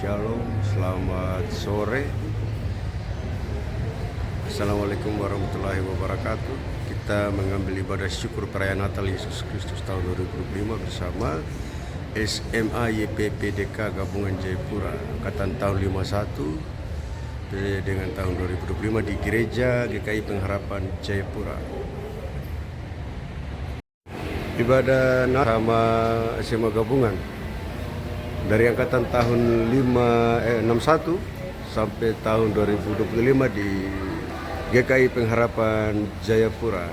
Shalom, selamat sore. Assalamualaikum warahmatullahi wabarakatuh. Kita mengambil ibadah syukur perayaan Natal Yesus Kristus tahun 2025 bersama SMA YPPDK Gabungan Jayapura angkatan tahun 51 dengan tahun 2025 di Gereja GKI Pengharapan Jayapura. Ibadah Natal sama SMA Gabungan dari angkatan tahun 61 sampai tahun 2025 di GKI Pengharapan Jayapura.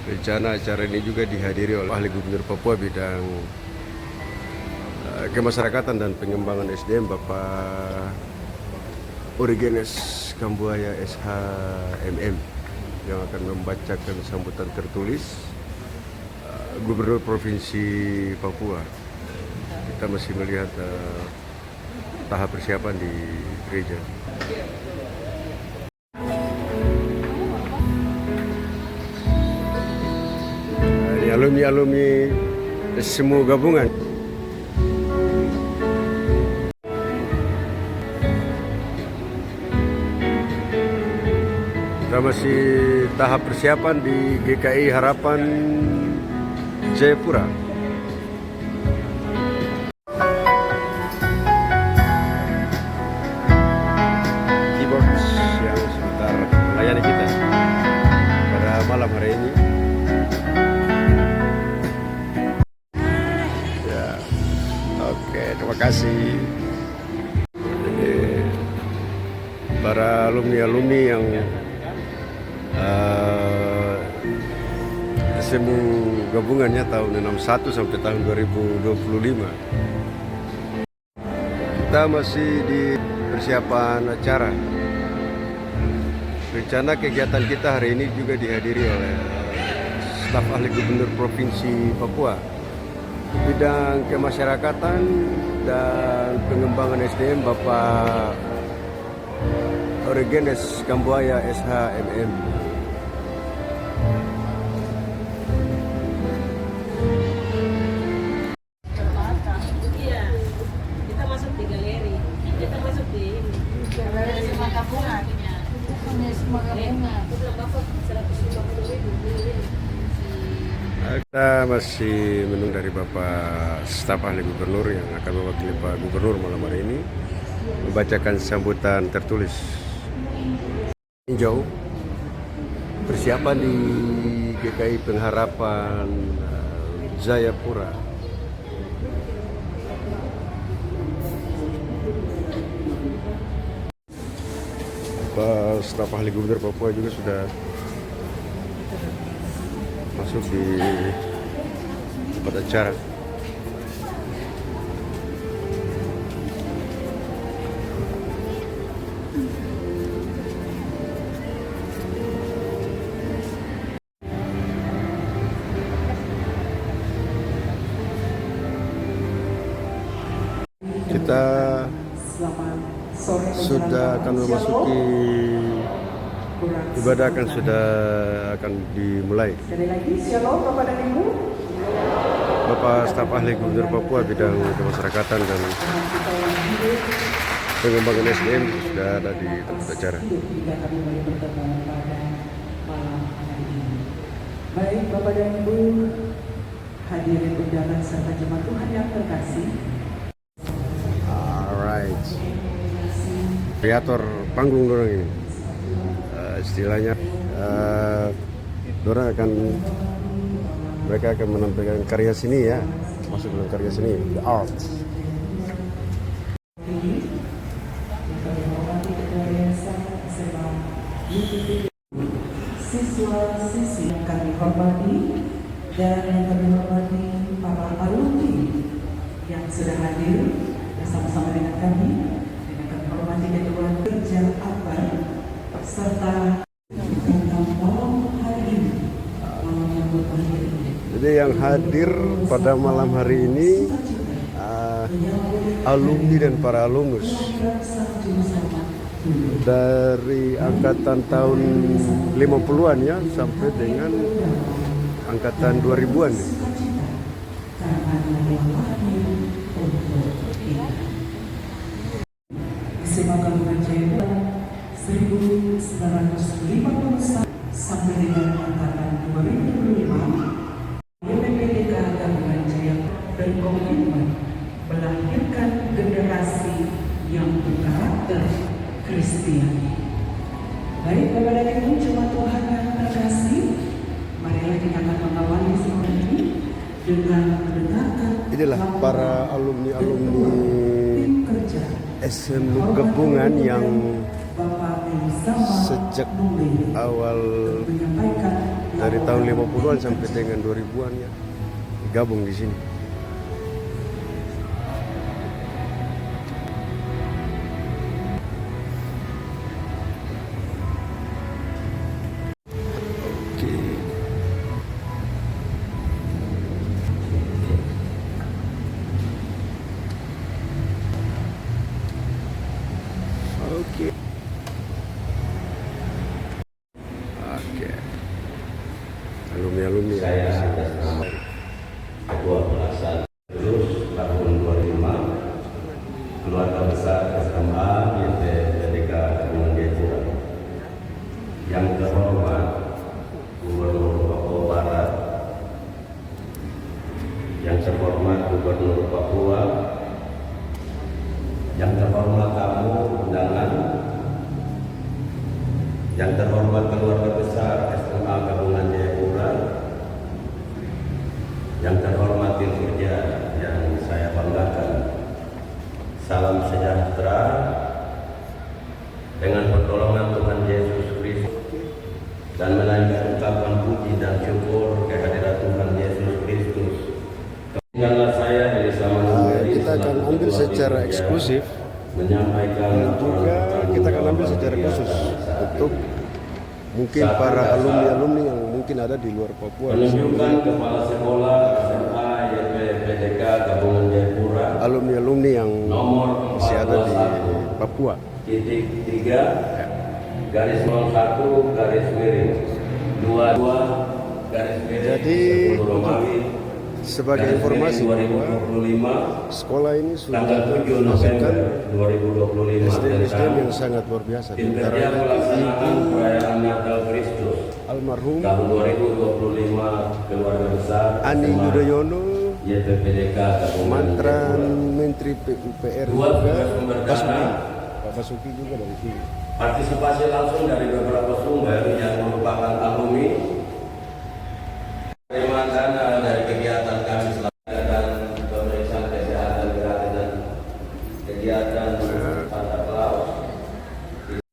Rencana acara ini juga dihadiri oleh ahli Gubernur Papua bidang kemasyarakatan dan pengembangan SDM Bapak Origenes Kambuaya SHMM yang akan membacakan sambutan tertulis Gubernur Provinsi Papua. Kita masih melihat tahap persiapan di gereja. Ini alumni semua gabungan. Kita masih tahap persiapan di GKI Harapan Jayapura. Melayani kita pada malam hari ini. Ya, oke, terima kasih. Jadi, para alumni yang SMU gabungannya tahun 61 sampai tahun 2025. Kita masih di persiapan acara. Rencana kegiatan kita hari ini juga dihadiri oleh staf ahli Gubernur Provinsi Papua bidang kemasyarakatan dan pengembangan SDM Bapak Origenes Kambuaya SHMM. Kita masuk di galeri, kita masuk di galeri gabungan. Kita masih menunggu dari Bapak staf ahli Gubernur yang akan mewakili Pak Gubernur malam hari ini membacakan sambutan tertulis. Hijau persiapan di GKI Pengharapan Jayapura. Pak staf ahli Gubernur Papua juga sudah masuk di tempat acara. Kita sudah akan memasuki ibadah akan dimulai. Sekali lagi, shalom Bapak dan Ibu. Bapak staf ahli Gubernur Papua bidang kemasyarakatan dan pengembangan SDM sudah ada di tempat acara. Baik Bapak dan Ibu, hadirin undangan serta jemaat Tuhan yang terkasih. Alright. Kreator panggung dorang ini. Istilahnya mereka akan menampilkan karya seni ya, masuk dalam karya seni, the art. Siswa-siswi yang kami hormati dan yang kami hormati para alumni yang sudah hadir bersama-sama dengan kami hormati Ketua Kerja Akbar serta malam hari ini. Jadi yang hadir pada malam hari ini alumni dan para alumnus dari angkatan tahun 50-an ya sampai dengan angkatan 2000-an. berkomitmen melahirkan generasi yang berkarakter Kristiani. Baik Bapak dan Ibu jemaat Tuhan yang terkasih, marilah kita akan mengawali sekolah ini dengan mendengarkan Inilah para alumni-alumni tim kerja SMU Gabungan yang Bapak Elisama sejak Nulili awal menyampaikan dari tahun 50-an sampai dengan 2000-an ya gabung di sini. Oke. Alumni-alumni Saya atas nama Ketua Pelaksana Lulus tahun 2005 Keluarga Besar SMA YPPDK Gabungan Jayapura. Yang terhormat Gubernur Papua Barat, yang terhormat Gubernur Papua, yang terhormat tamu undangan, yang terhormat keluarga besar SMA Gabungan Jayapura, yang terhormat tim kerja yang saya banggakan, salam sejahtera dengan pertolongan Tuhan Yesus Kristus dan menaikkan ucapan puji dan syukur kehadirat Tuhan Yesus Kristus. Ketinggalan saya dari sama kita akan ambil secara eksklusif menyampaikan dan juga kita akan ambil secara khusus untuk mungkin para alumni-alumni yang mungkin ada di luar Papua. Menunjukkan Kepala Sekolah SMA YPPDK Gabungan Jayapura Alumni-alumni yang nomor masih ada di Papua. 421 garis 01 garis miring 22 garis miring Jadi, 10 Romawi Sebagai garis informasi miring bahwa 2025 sekolah ini sudah tanggal 7 menghasilkan November 2025 SDM yang sangat luar biasa. tim kerja Antaranya pelaksanaan Ibu perayaan Natal Kristus almarhum tahun 2025 keluarga besar Ani SMA Yudhoyono, YPPDK Gabungan mantan Jayapura. Menteri PUPR Dua juga, tugas pemberdayaan. Pak Basuki juga dari sini. Partisipasi langsung dari beberapa sumber yang merupakan alumni, penerimaan dana dari kegiatan kami selama dan pemeriksaan kesehatan gratis dan kegiatan Santa Claus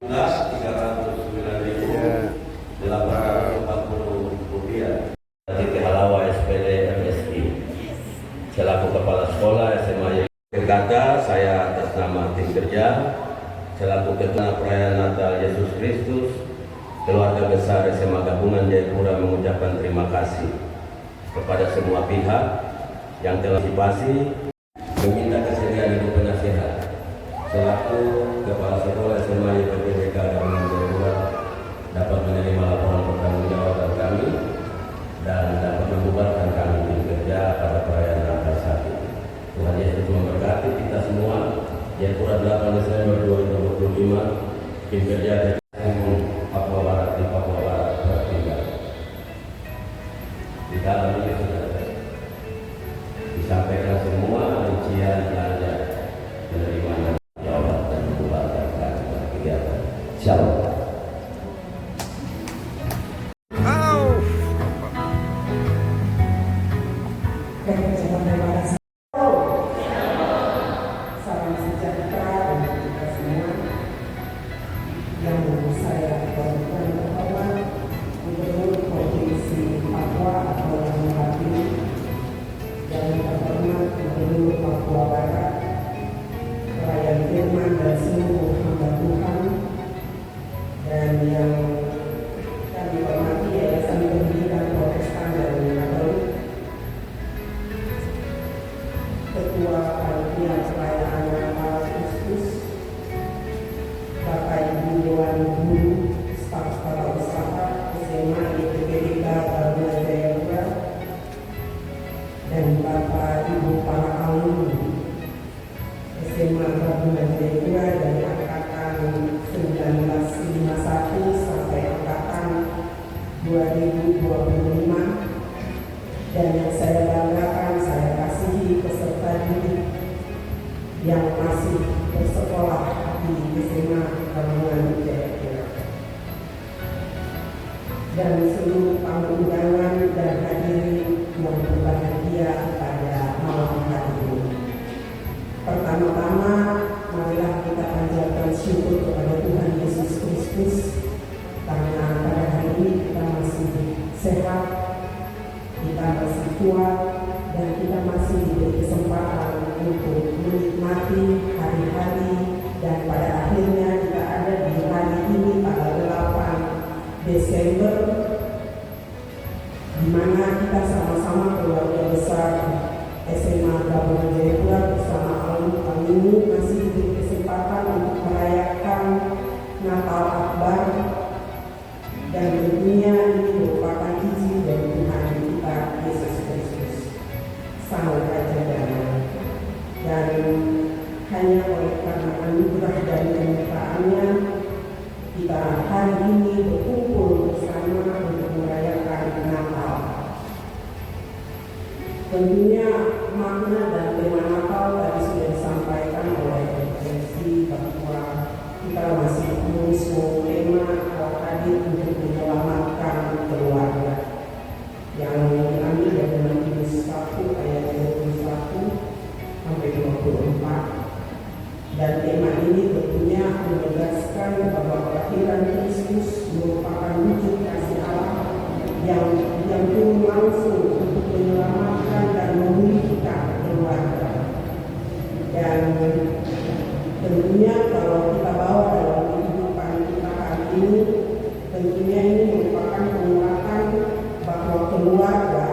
309.840 rupiah dari Halawa SPD MSI selaku Kepala Sekolah SMA Berkata saya atas nama tim kerja selaku Ketua Perayaan Natal Yesus Kristus, keluarga besar SMA Gabungan Jayapura mengucapkan terima kasih kepada semua pihak yang telah partisipasi, meminta kesediaan ibu penasehat selaku Kepala Sekolah SMA YPPDK Gabungan Jayapura dapat menerima laporan pertanggungjawaban kami dan dapat membubarkan kami tim kerja pada perayaan Natal saat ini. Tuhan Yesus memberkati kita semua. Jayapura 8 Desember 2025, tim kerja Papua Barat di Papua Barat bertinggal. Di dalam ini sudah disampaikan semua rincian belanja penerimaan jawab dan membubarkan kegiatan. Shalom. Salam sejahtera untuk kita semua. Yang saya hormati terhormat Gubernur Provinsi Papua atau yang mewakili, yang terhormat Gubernur Papua Barat, pelayan firman dan seluruh hamba Tuhan, dan yang kami hormati Yayasan Pendidikan Protestan dan Katolik, Ketua Panitia Perayaan Natal Kristus, Bapak Ibu Dewan Guru, staf kepala usaha SMA YPPDK Gabungan Jayapura, dan Bapak Ibu para alumni SMA Gabungan Jayapura dari angkatan 1951 sampai angkatan 2025, dan yang saya banggakan, saya kasihi peserta didik yang masih bersekolah di SMA Gabungan Jayapura, dan seluruh tamu undangan dan hadirin yang berbahagia pada malam hari ini. Pertama-tama, marilah kita panjatkan syukur kepada Tuhan Yesus Kristus karena pada hari ini kita masih sehat, kita masih kuat, dan kita masih diberi kesempatan untuk menikmati hari-hari, dan pada akhirnya kita ada di hari ini tanggal 8 Desember, di mana kita sama-sama keluarga besar SMA Gabungan Jayapura bersama alumni masih diberi kesempatan untuk merayakan Natal Akbar, dan tentunya ini merupakan izin dari Tuhan kita Yesus Kristus, Sang Raja Damai. Dan hanya oleh karena anugerah dan kenyataannya, kita hari ini berkumpul bersama untuk merayakan Natal. Tentunya makna dan tema Natal tadi sudah disampaikan oleh MC bahwa kita masih mengusung tema Allah hadir untuk menyelamatkan keluarga, yang diambil dari Matius 1 ayat 21 sampai 24. Dan tema ini tentunya menegaskan bahwa kelahiran Kristus merupakan wujud kasih Allah yang turun langsung untuk menyelamatkan dan memulihkan keluarga. Dan tentunya kalau kita bawa dalam kehidupan kita hari ini, tentunya ini merupakan penguatan bahwa keluarga,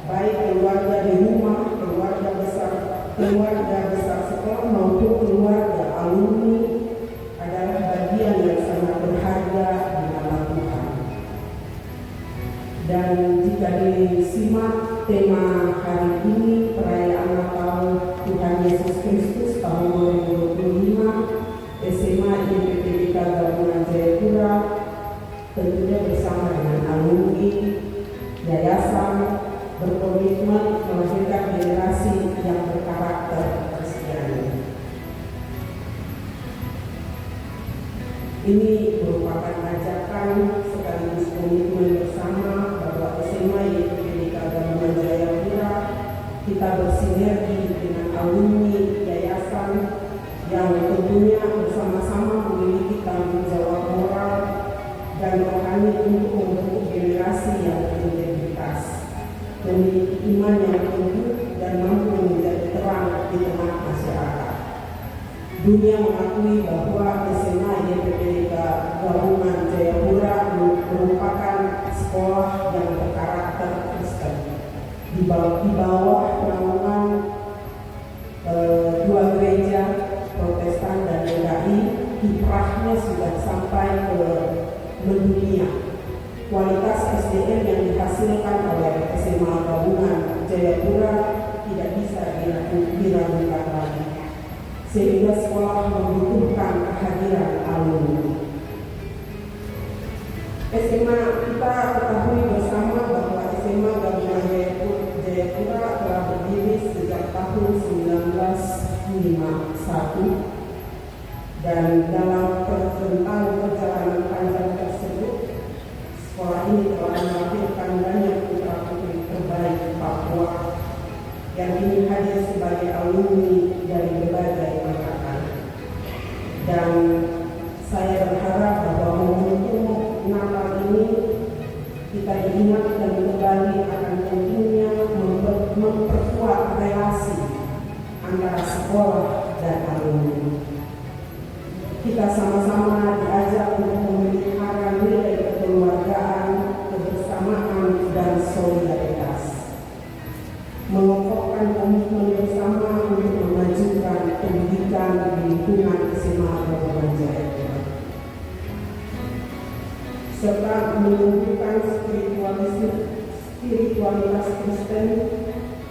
baik keluarga di rumah, keluarga besar sekolah maupun keluarga alumni, adalah bagian yang sangat berharga di mata Tuhan. Dan jika disimak tema hari ini, perayaan Natal Tuhan Yesus Kristus tahun 2025, SMA YPPDK Gabungan Jayapura tentunya bersama dengan alumni yayasan berkomitmen melahirkan generasi yang berkarakter Kristiani. Ini merupakan ajakan sekaligus komitmen bersama bahwa SMA YPPDK Gabungan Jayapura kita bersinergi dengan alumni yayasan yang tentunya bersama-sama memiliki tanggung jawab moral dan rohani untuk membentuk generasi yang berintegritas, memiliki iman yang teguh, dan mampu menjadi terang di tengah masyarakat. Dunia mengakui bahwa SMA YPPDK Gabungan Jayapura merupakan sekolah yang berkarakter Kristen. Di bawah naungan dua gereja Protestan dan GKI, kiprahnya sudah sampai ke mendunia. Kualitas SDM yang dihasilkan oleh SMA Gabungan Jayapura tidak bisa diragukan lagi, sehingga sekolah membutuhkan kehadiran alumni. SMA kita ketahui bersama bahwa SMA Gabungan Jayapura telah berdiri sejak tahun 1951, dan dalam tentang perjalanan panjang tersebut, sekolah ini telah melahirkan banyak putra-putri terbaik Papua yang kini hadir sebagai alumni dari berbagai angkatan. Dan saya berharap bahwa momentum Natal ini kita diingatkan kembali akan pentingnya memperkuat relasi antara sekolah dan alumni. Kita sama-sama diajak untuk memelihara nilai kekeluargaan, kebersamaan, dan solidaritas, mengokohkan komitmen bersama untuk memajukan pendidikan di lingkungan SMA Gabungan Jayapura, serta menumbuhkan spiritualitas Kristen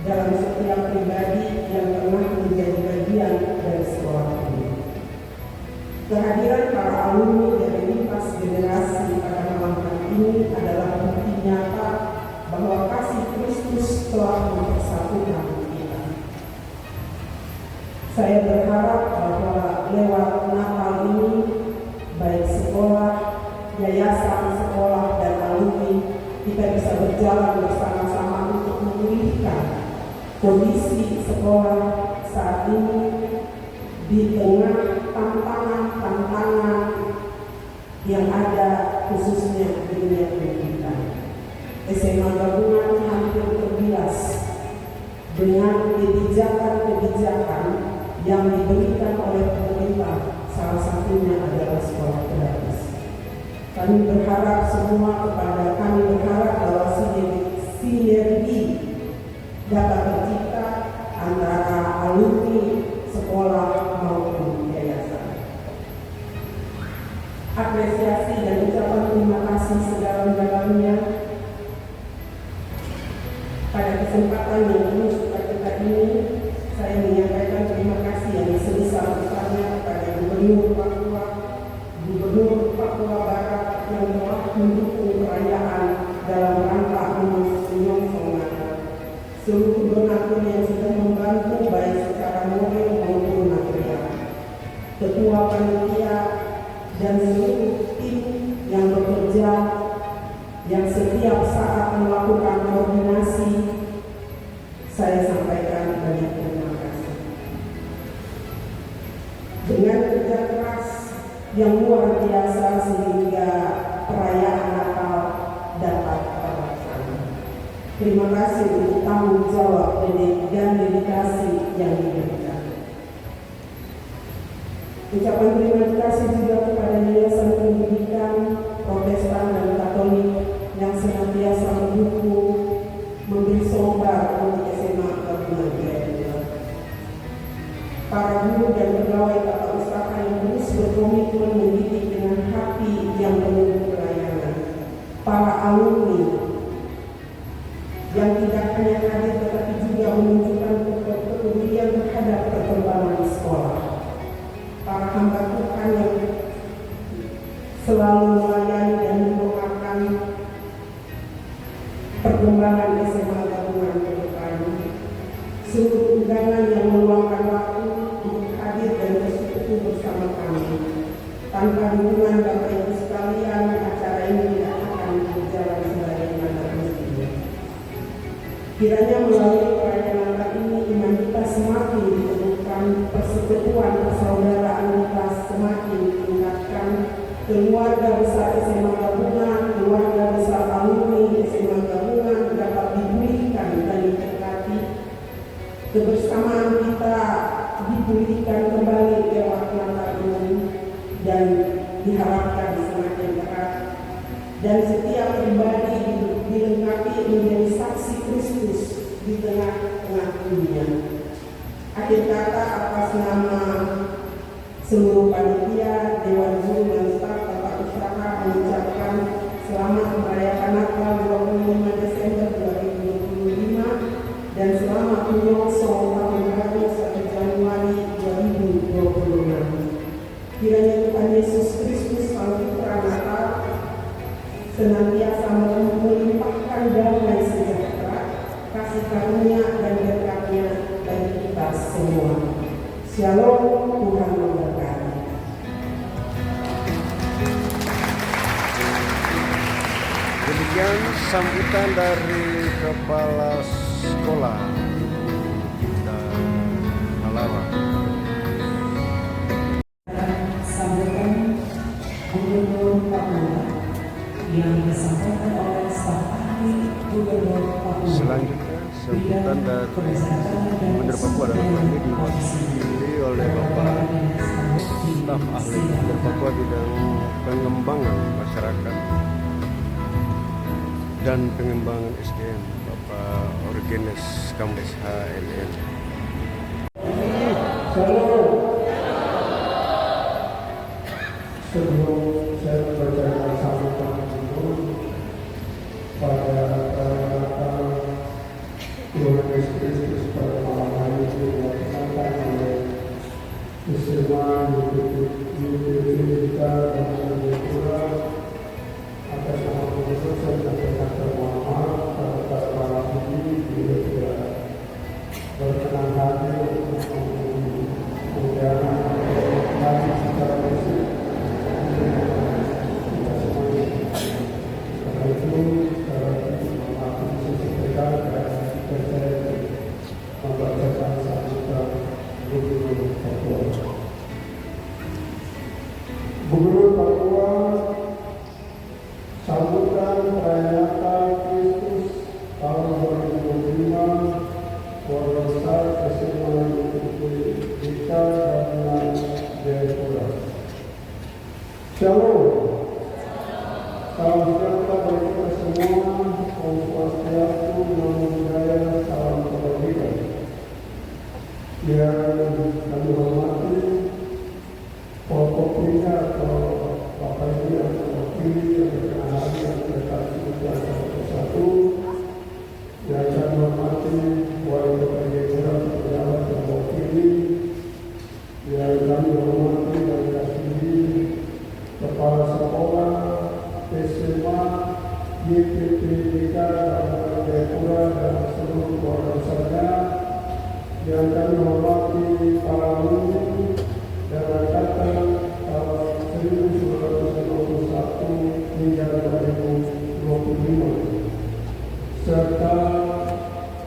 dalam setiap pribadi yang pernah menjadi bagian dari sekolah ini. Kehadiran para alumni dari lintas generasi pada malam hari ini adalah bukti nyata bahwa kasih Kristus telah mempersatukan kita. Saya berharap bahwa lewat Natal ini, baik sekolah, yayasan, sekolah, dan alumni, kita bisa berjalan bersama-sama untuk memulihkan kondisi sekolah saat ini di tengah tantangan-tantangan yang ada khususnya di dunia pendidikan. SMA Gabungan hampir terbilas dengan kebijakan-kebijakan yang diberikan oleh pemerintah, salah satunya adalah sekolah gratis. Kami berharap bahwa sinergi dapat tercipta antara alumni sekolah maupun yayasan. Apresiasi dan ucapan terima kasih sedalam-dalamnya pada kesempatan yang penuh sukacita ini. Saya menyampaikan terima kasih yang sebesar-besarnya kepada Gubernur Papua Barat yang telah mendukung perayaan dalam rangka menyongsong Natal. Seluruh donatur yang sudah membantu baik secara moral maupun material. Ketua panitia dan seluruh tim yang bekerja, yang setiap saat melakukan koordinasi, saya sampaikan banyak terima kasih. Dengan kerja keras yang luar biasa sehingga perayaan Natal dapat terlaksana. Terima kasih untuk tanggung jawab dan dedikasi yang diberikan. Ucapan terima kasih juga kepada Yayasan Pendidikan Protestan dan Katolik yang senantiasa mendukung, memberi sumber untuk SMA Gabungan Jayapura. Para guru dan pegawai tata usaha yang terus berkomitmen mendidik dengan hati yang penuh pelayanan. Para alumni yang tidak hanya hadir tetapi juga menunjukkan kepedulian terhadap perkembangan di sekolah. Para hamba Tuhan yang selalu melayani dan mendoakan perkembangan SMA Gabungan ke depan. Seluruh undangan yang meluangkan waktu untuk hadir dan bersekutu bersama kami. Tanpa dukungan Bapak Ibu sekalian, acara ini tidak akan berjalan sebagaimana mestinya. Kiranya melalui perayaan Natal ini, iman kita semakin ditemukan, persekutuan persaudaraan kita semakin ditingkatkan, keluarga besar SMA Gabungan, keluarga besar alumni SMA Gabungan dapat dipulihkan dan diberkati. Kebersamaan kita dipulihkan kembali lewat Natal ini dan diharapkan semakin erat. Dan setiap pribadi dilengkapi menjadi saksi Kristus di tengah-tengah dunia. Akhir kata, atas nama seluruh panitia, Dewan Guru dan staf tata usaha mengucapkan selamat merayakan Natal 25 Desember 2025 dan selamat menyongsong tahun baru 1 Januari 2026. Kiranya Tuhan Yesus Kristus Sang Putra Natal senantiasa melimpahkan damai sejahtera, kasih karunia dan berkatnya bagi kita semua. Shalom, Tuhan memberkati. Demikian sambutan dari Kepala Sekolah kita Halawa. Sambutan Gubernur Papua yang disampaikan oleh staf ahli Gubernur Papua. Selanjutnya sambutan dari Gubernur Papua dalam hal ini diwakili oleh Bapak staf ahli Gubernur Papua bidang pengembangan masyarakat dan pengembangan SDM, Bapak Orgenes Kamdes HMN. Sebelum saya membacakan sambutan itu pada Natal Tuhan Yesus Kristus pada malam hari itu dilaksanakan oleh SMA YPPDK Gabungan Jayapura. Atas nama pengurus saya menyampaikan permohonan maaf kepada para hadirin juga tidak berkenan hadir untuk Gubernur Papua, sambutan perayaan Kristus tahun 2025, Keluarga Besar SMA Dika Gabungan Jayapura. Shalom. Salam sejahtera bagi kita semua. Om Swastiastu, Namo Buddhaya, salam kebajikan. Yang kami hormati pokoknya atau Bapak Ibu yang terwakili yang berkenan hari yang terdekat kebutuhan satu yang kami hormati Wali Kota Jayapura pejabat yang mewakili yang kami hormati dan kasihi Kepala Sekolah SMA YPPDK Kabupaten Jayapura dan seluruh keluarga besarnya yang kami hormati para alumni dan angkatan tahun 1951 hingga 2025 serta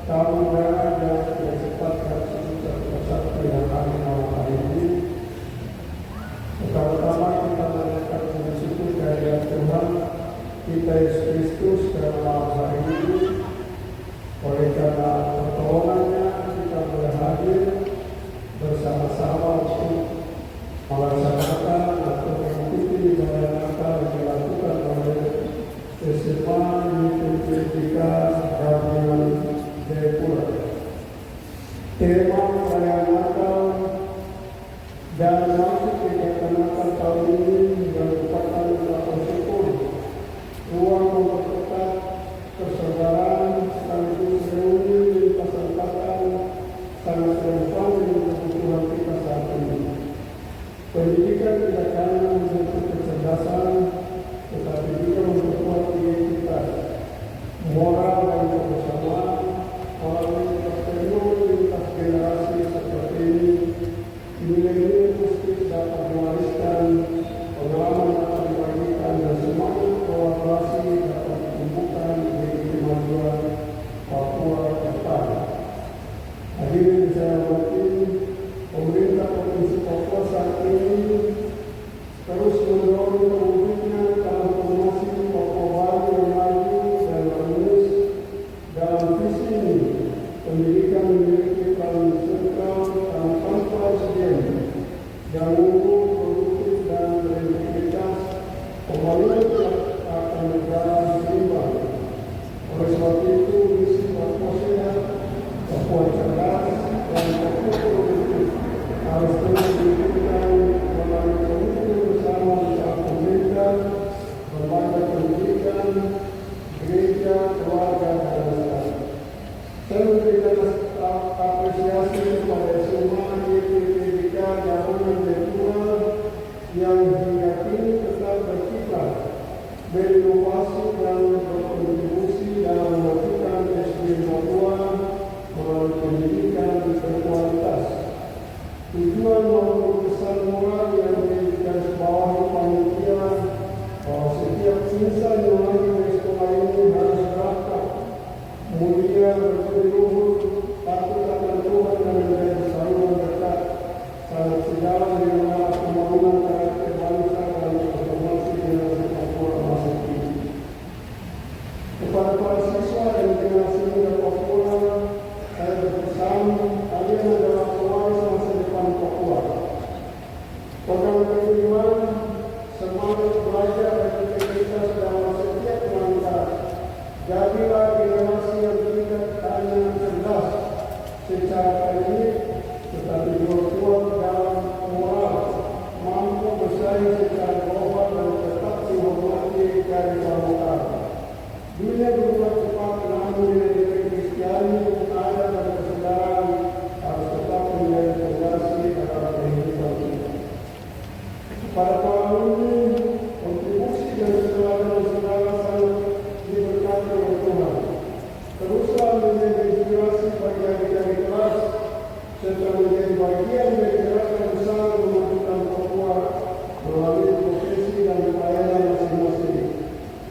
tamu undangan yang disempatkan satu persatu yang kami malam hari ini. Pertama-tama kita menaikkan puji syukur kehadirat Tuhan kita Yesus Kristus dalam malam hari ini. Oleh karena pertolongannya kita boleh hadir bersama-sama untuk melaksanakan atau mengikuti ibadah Natal yang dilakukan oleh SMA YPPDK Gabungan Jayapura. Tema perayaan Natal dan maksud kegiatan Natal tahun ini merupakan ucapan syukur, ruang memperketat persaudaraan sekaligus reuni lintas angkatan sangat relevan dengan kebutuhan kita saat ini. Pendidikan tidak hanya membentuk kecerdasan, tetapi juga memperkuat identitas, moral dan kebersamaan melalui pertemuan lintas generasi seperti ini. Nilai-nilai positif dapat mewariskan pengalaman dapat dibagikan dan semangat kolaborasi dapat ditumbuhkan bagi kemajuan Papua ke depan. Hadirin saya hormati, pemerintah Provinsi Papua saat ini terus mendorong terwujudnya transformasi Papua Baru yang maju dan harmonis. Dalam visi ini, pendidikan memiliki peran sentral tanpa presiden yang unggul, produktif dan berintegritas. Pembangunan akan negara seimbang. Oleh sebab itu, visi Papua sehat, Papua cerdas, dan Papua produktif harus terus diwujudkan melalui komitmen bersama antara pemerintah, lembaga pendidikan, gereja, keluarga, dan masyarakat. Saya memberikan apresiasi kepada semua YPPDK Gabungan Jayapura yang hingga kini tetap berkiprah, berinovasi dan berkontribusi dalam memajukan SDM Papua melalui pendidikan berkualitas. Tujuan maupun pesan moral yang digarisbawahi panitia bahwa setiap insan yang lahir di sekolah ini harus berakhlak mulia, berbudi luhur, takut akan Tuhan dan menjadi saluran berkat sangat sejalan dengan arah pembangunan karakter bangsa dan transformasi generasi Papua masa kini. Kepada para siswa dan generasi muda Papua, saya berpesan kalian adalah pewaris masa depan Papua. Pegang keiman, semangat belajar dan integritas dalam setiap langkah. Jadilah generasi yang tidak hanya cerdas secara teknik, tetapi juga kuat dalam moral, mampu bersaing secara global dan tetap dihormati dari lokal. Dunia berubah cepat, namun nilai-nilai Kristiani yang ada dan persaudaraan harus tetap menjadi fondasi dalam kehidupan kita. Pada para alumni, kontribusi dan keteladanan saudara sangat diberkati oleh Tuhan. Teruslah menjadi inspirasi bagi adik-adik kelas serta menjadi bagian dari gerakan besar memajukan Papua melalui profesi dan pelayanan masing-masing.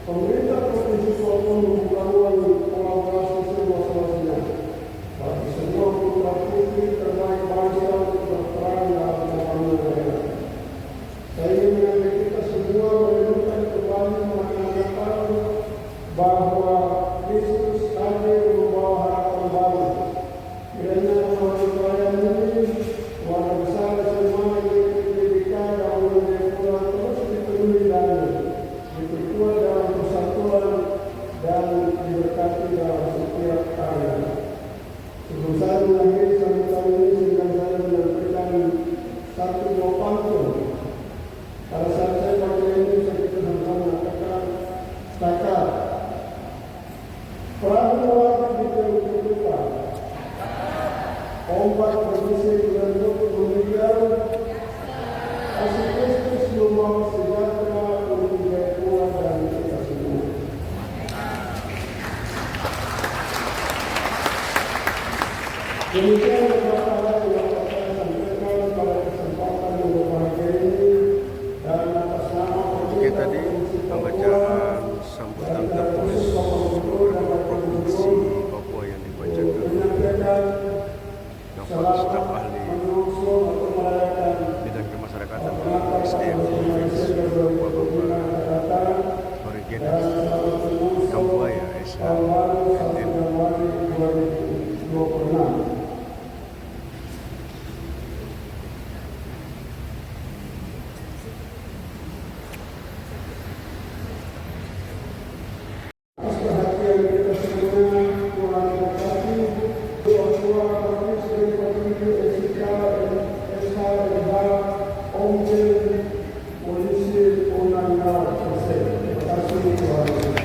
Pemerintah Provinsi Papua membuka ruang kolaborasi seluas-luasnya bagi semua putra-putri terbaik bangsa untuk berperan dalam pembangunan daerah. Saya ingin menyampaikan Komjen Polisi Unangga Jose. Terima kasih Tuhan Yesus.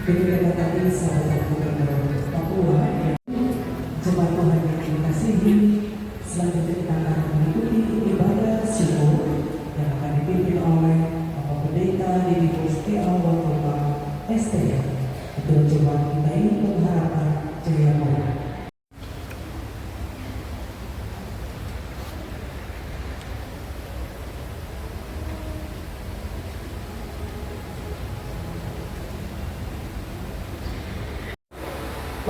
Ketika tadi sahabat gubernur Papua yang jemaat Tuhan yang dikasihi, selanjutnya kita akan mengikuti ibadah syukur yang akan dipimpin oleh Bapak Pendeta Didi Gusti Alwatoba STM. Ketua Jemaat kita ini Pengharapan Jayapura.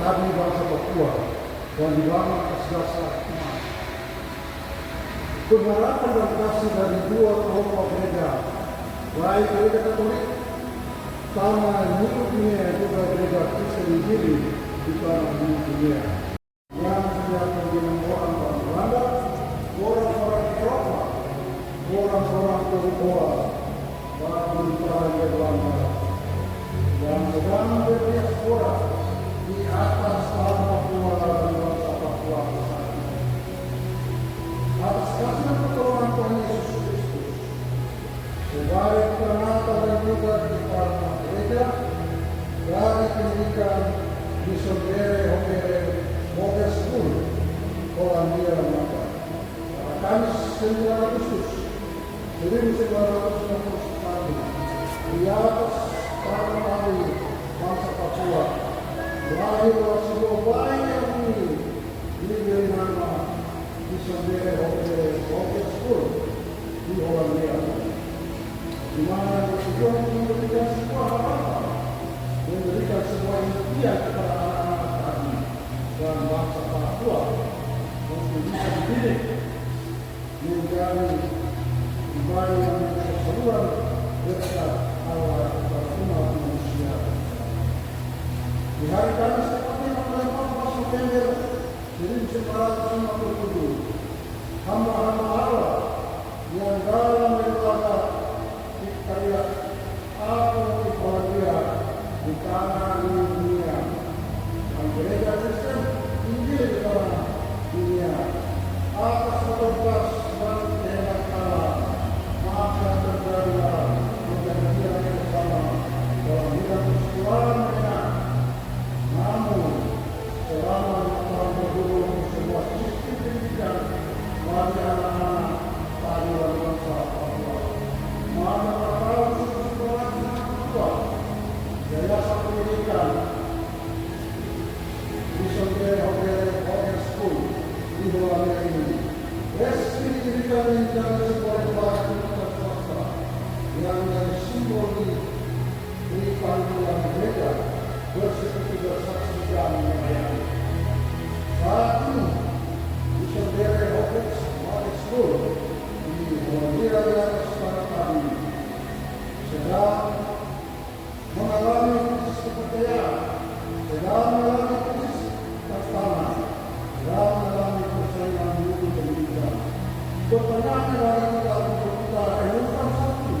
Kami bangsa Papua dan dibangun atas dasar iman. Pengharapan dan kasih dari dua kelompok gereja, baik gereja Katolik sama New Dunia juga gereja Kristen Injili di tanah New Dunia, yang sejak dengan orang Belanda, orang-orang Eropa, orang-orang Tionghoa, dan berbagai Belanda, yang sedang berdiaspora di atas tanah Papua dan bangsa Papua bersama. Atas kasih pertolongan Tuhan Yesus Kristus, sebagai penata dan juga di tanah gereja, dari pendidikan di Sondere Hongere Moger School, Polandia, Mata. Pada Kamis 9 Agustus 1991, di atas tanah kami bangsa Papua, lahirlah sebuah bayi yang ini diberi nama di Sondere Hongere School di Hollandia, di mana bertujuan untuk memberikan sebuah harapan, memberikan sebuah impian kepada anak-anak kami dan bangsa Papua untuk bisa dididik menjadi bayi yang keseluruhan berkat Allah dan umat manusia. Di hari Kamis tepatnya 14 November 1957, hamba-hamba Allah yang dalam lembaga karya aku di Polandia di tanah dunia, dan gereja Kristen Injil di tanah dunia, atas petugas dan kehendak Allah, maka terjadilah perjanjian bersama dalam bidang persekutuan mereka. Namun, selama Tuhan berdulu sebuah sistem pendidikan bagi anak-anak keadilan bangsa Papua, maka perkara khusus sekolah Papua, Yayasan Pendidikan di Sondere Hongere School di Hollandia ini resmi didirikan menjadi sebuah lembaga pendidikan swasta yang menjadi simbol di panggilan gereja bersekutu bersaksi dan melayani. Saat ini di Sondere Hongere School di Hollandia di atas tanah kami sedang mengalami krisis kepercayaan, sedang mengalami krisis pertama, sedang mengalami persaingan mutu pendidikan. Pertanyaan dari kita untuk kita renungkan satu,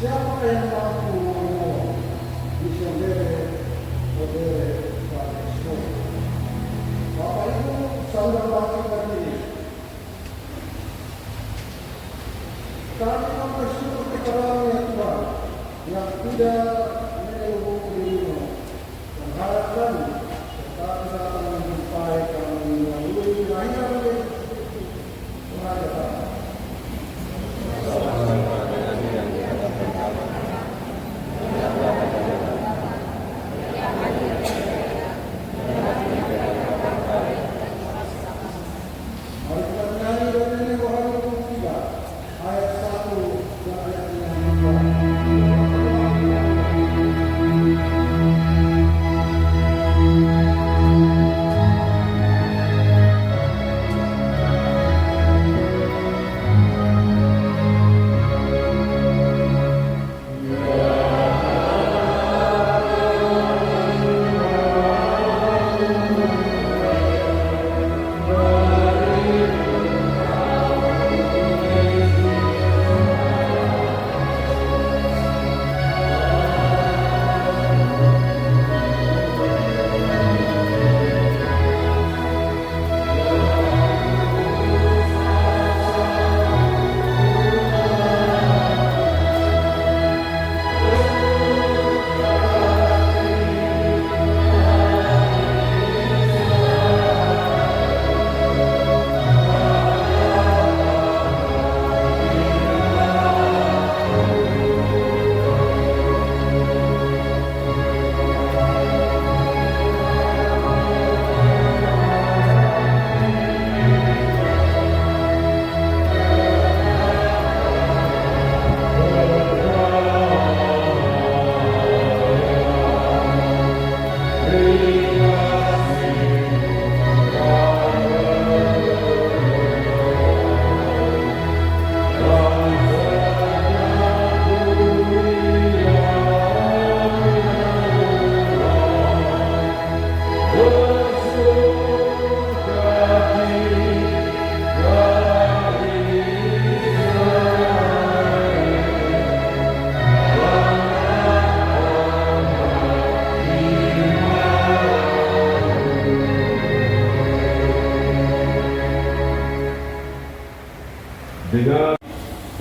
siapa yang mampu menolong di Sondere Hongere School? Bapak Ibu, saya bangkitkan diri. Kami bersyukur kepada ya Tuhan yang tidak menelurkan dirimu dan harap kami tetap dapat menjumpai kami melalui layanan Yesus Kristus Pengajaran. Mari kita menyanyi dari Yohanes 3 ayat 1 dan ayat 5.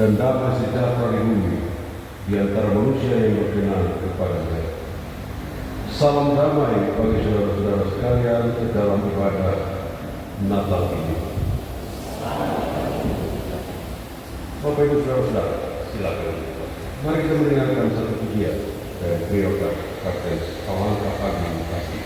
dan damai sejahtera di bumi di antara manusia yang berkenan kepadanya. Salam damai bagi saudara-saudara sekalian dalam ibadah Natal ini. Bapak Ibu saudara-saudara, silakan. Mari kita mendengarkan satu pujian dari trio Kapten Alangkah Pagi Kasih.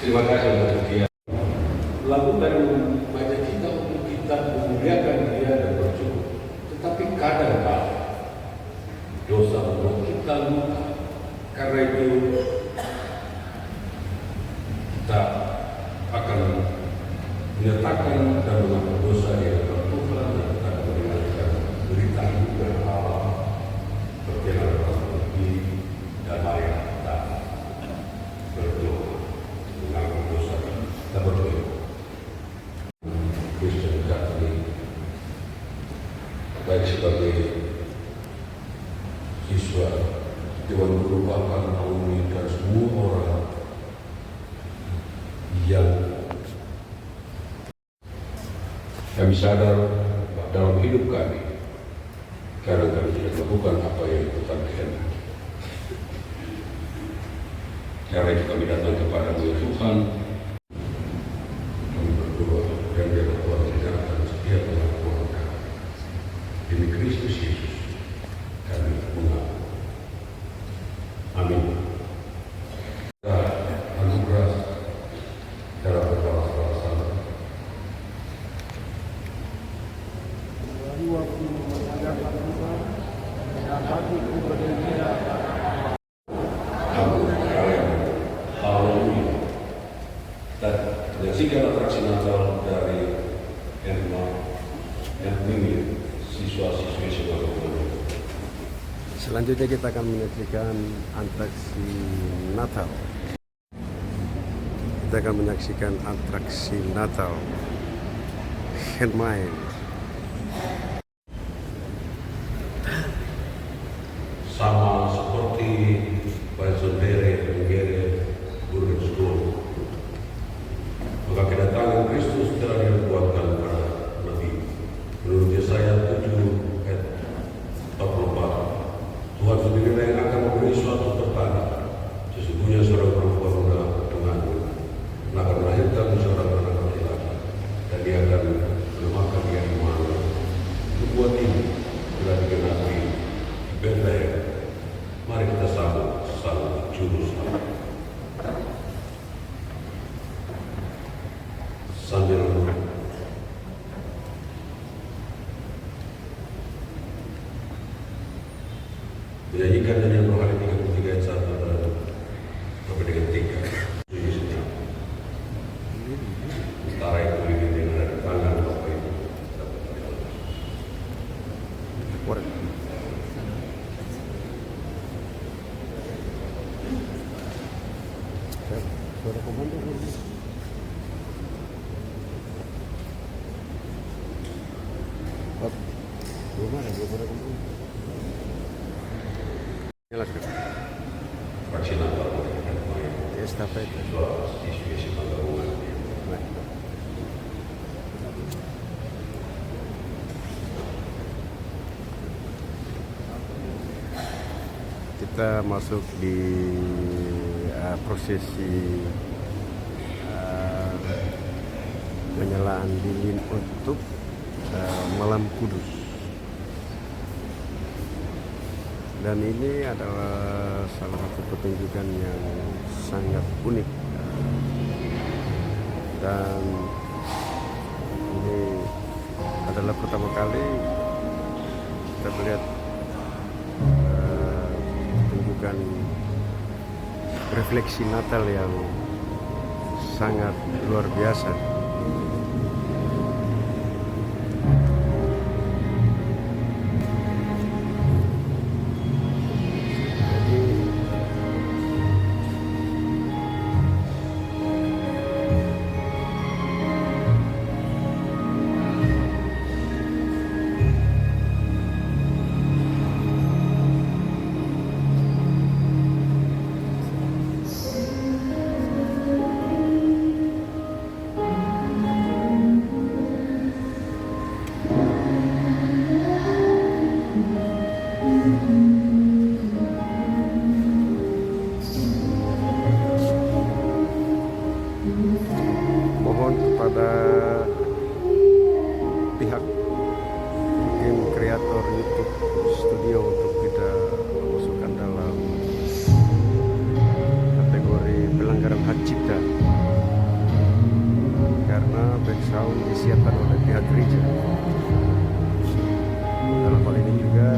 Terima kasih untuk dia. Lakukan banyak kita untuk kita memuliakan dia Karena itu kita akan menyatakan dan mengaku dosa di hadapan Tuhan dan kita akan mendengarkan berita anugerah Allah berjalan di damai kita berdoa mengaku dosa kita berdoa. Kristen Katolik baik sebagai siswa Dewan Guru bahkan alumni dan semua orang yang kami sadar dalam hidup kami karena kami tidak melakukan apa yang Tuhan kehendaki. Karena itu kami datang kepada Tuhan, kami berdoa dan biarlah Tuhan mendengarkan setiap pengakuan kami. Demi Kristus Yesus kami mengaku. Amin. Anugerah cara bersalah-salah. Haleluya. Dan menyaksikan atraksi Natal dari Mimi, siswa-siswi sekolah. Selanjutnya kita akan menyaksikan atraksi Natal. Kita akan menyaksikan atraksi Natal Handmaid. Sama seperti Baisondere Menggere Burgen School, maka kedatangan Kristus telah dinubuatkan pada Nabi. Menurut Yesaya 7 ayat 44, Tuhan sendiri yang akan memberi suatu pertanda. Sesungguhnya seorang perempuan muda mengandung, akan melahirkan seorang anak laki-laki, dan dia akan menamakan dia Immanuel. Nubuat ini telah digenapi di Bethlehem. Mari kita sambut sang juru selamat. Sambil menyanyikan nyanyian rohani 33 ayat 1 dan sampai dengan 3. Ini sedang setara itu ini yang ada di tangan Bapak Ibu. Suara komando. Belum ada suara komando. Jelaskan. Fraksi Natal Estafet. siswa-siswi Simpang Gabungan. Kita masuk di prosesi penyalaan lilin untuk Malam Kudus. Dan ini adalah salah satu pertunjukan yang sangat unik. Dan ini adalah pertama kali kita melihat pertunjukan refleksi Natal yang sangat luar biasa. Mohon kepada pihak tim kreator YouTube Studio untuk tidak memasukkan dalam kategori pelanggaran hak cipta, karena background disiapkan oleh pihak gereja. Dalam hal ini juga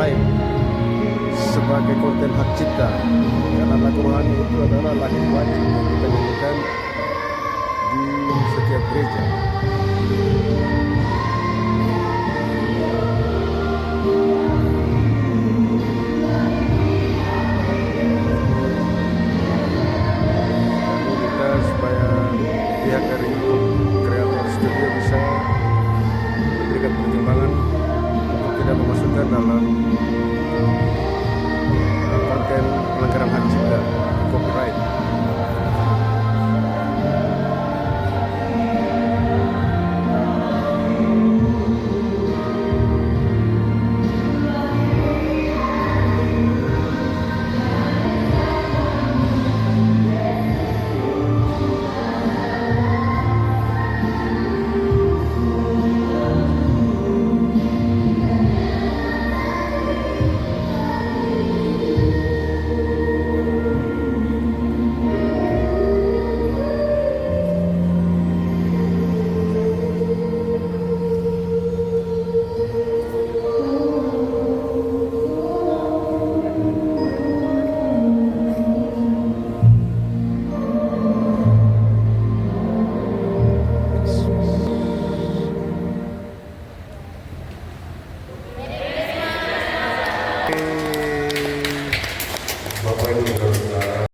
copyright sebagai konten hak cipta, karena lagu rohani itu adalah lagu wajib yang kita nyanyikan di setiap gereja. Kita supaya pihak dari kreator studio bisa memberikan pertimbangan untuk tidak memasukkan dalam konten pelanggaran hak cipta, copyright. Bapak Ibu Saudara,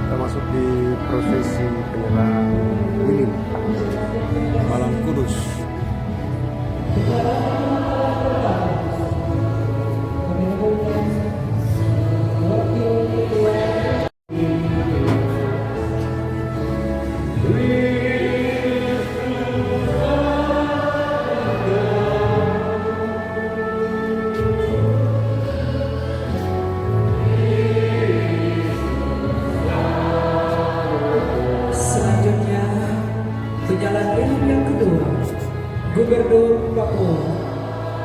Kita masuk di prosesi penyerahan lilin Malam Kudus. Selanjutnya, pejalan lilin yang kedua, Gubernur Papua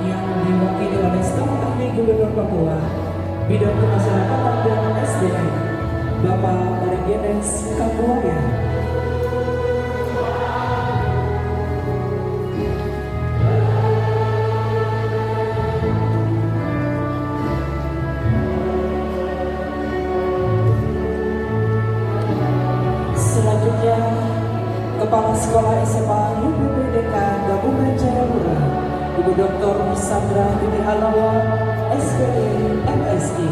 yang diwakili oleh staf ahli Gubernur Papua, Bidang Kemasyarakatan dan SDM, Bapak Marigenes Kapuaya. Selanjutnya, Kepala Sekolah SMA YPPDK Gabungan Jayapura, Ibu Dr. Sandra Bini Alawa, SPE MSI.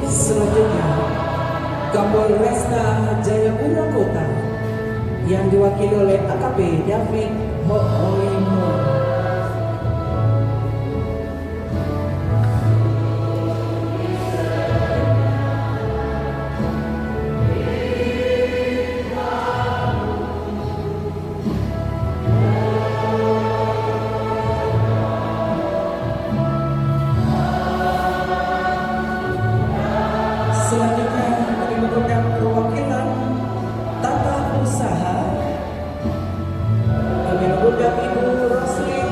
Selanjutnya, Kapolresta Jayapura Kota yang diwakili oleh AKP David Hohoimo. Selanjutnya kami mengundang perwakilan tata usaha. Kami mengundang Ibu Rosli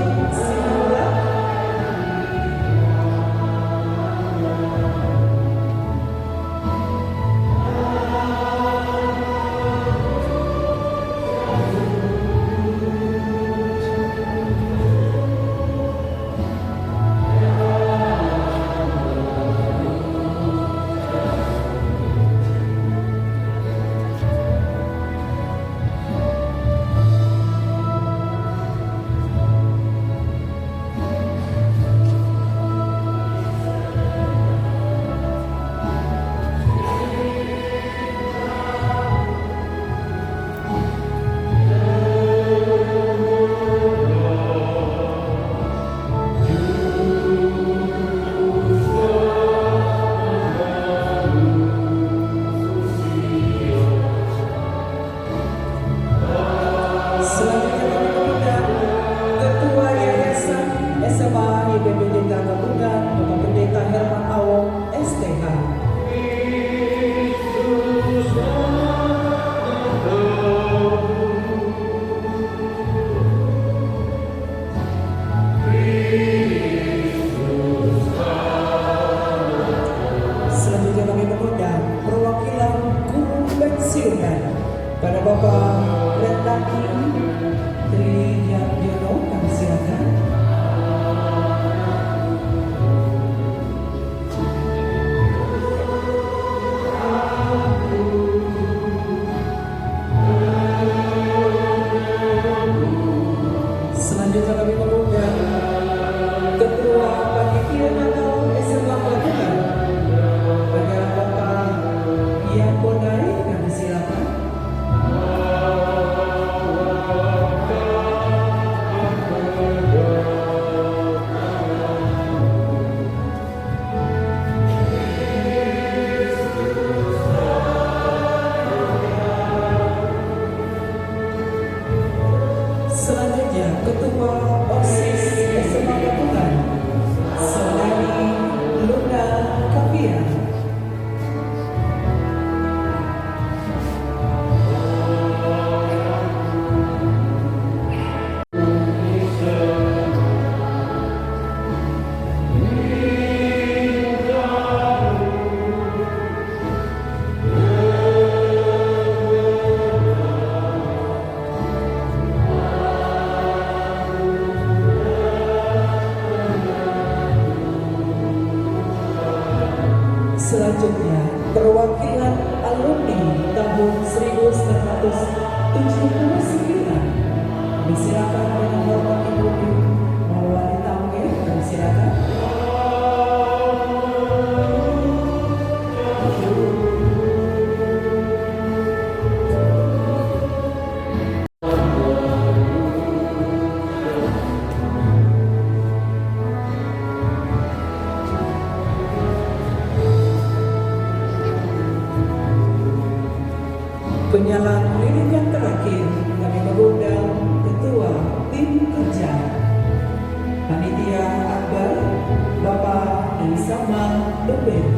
selanjutnya, perwakilan alumni tahun 1979 disilakan dengan hormat Ibu melalui tamu. Kami silakan. Penyalaan lilin yang terakhir, kami mengundang Ketua Tim Kerja Panitia Akbar Bapak Elisama Dubin.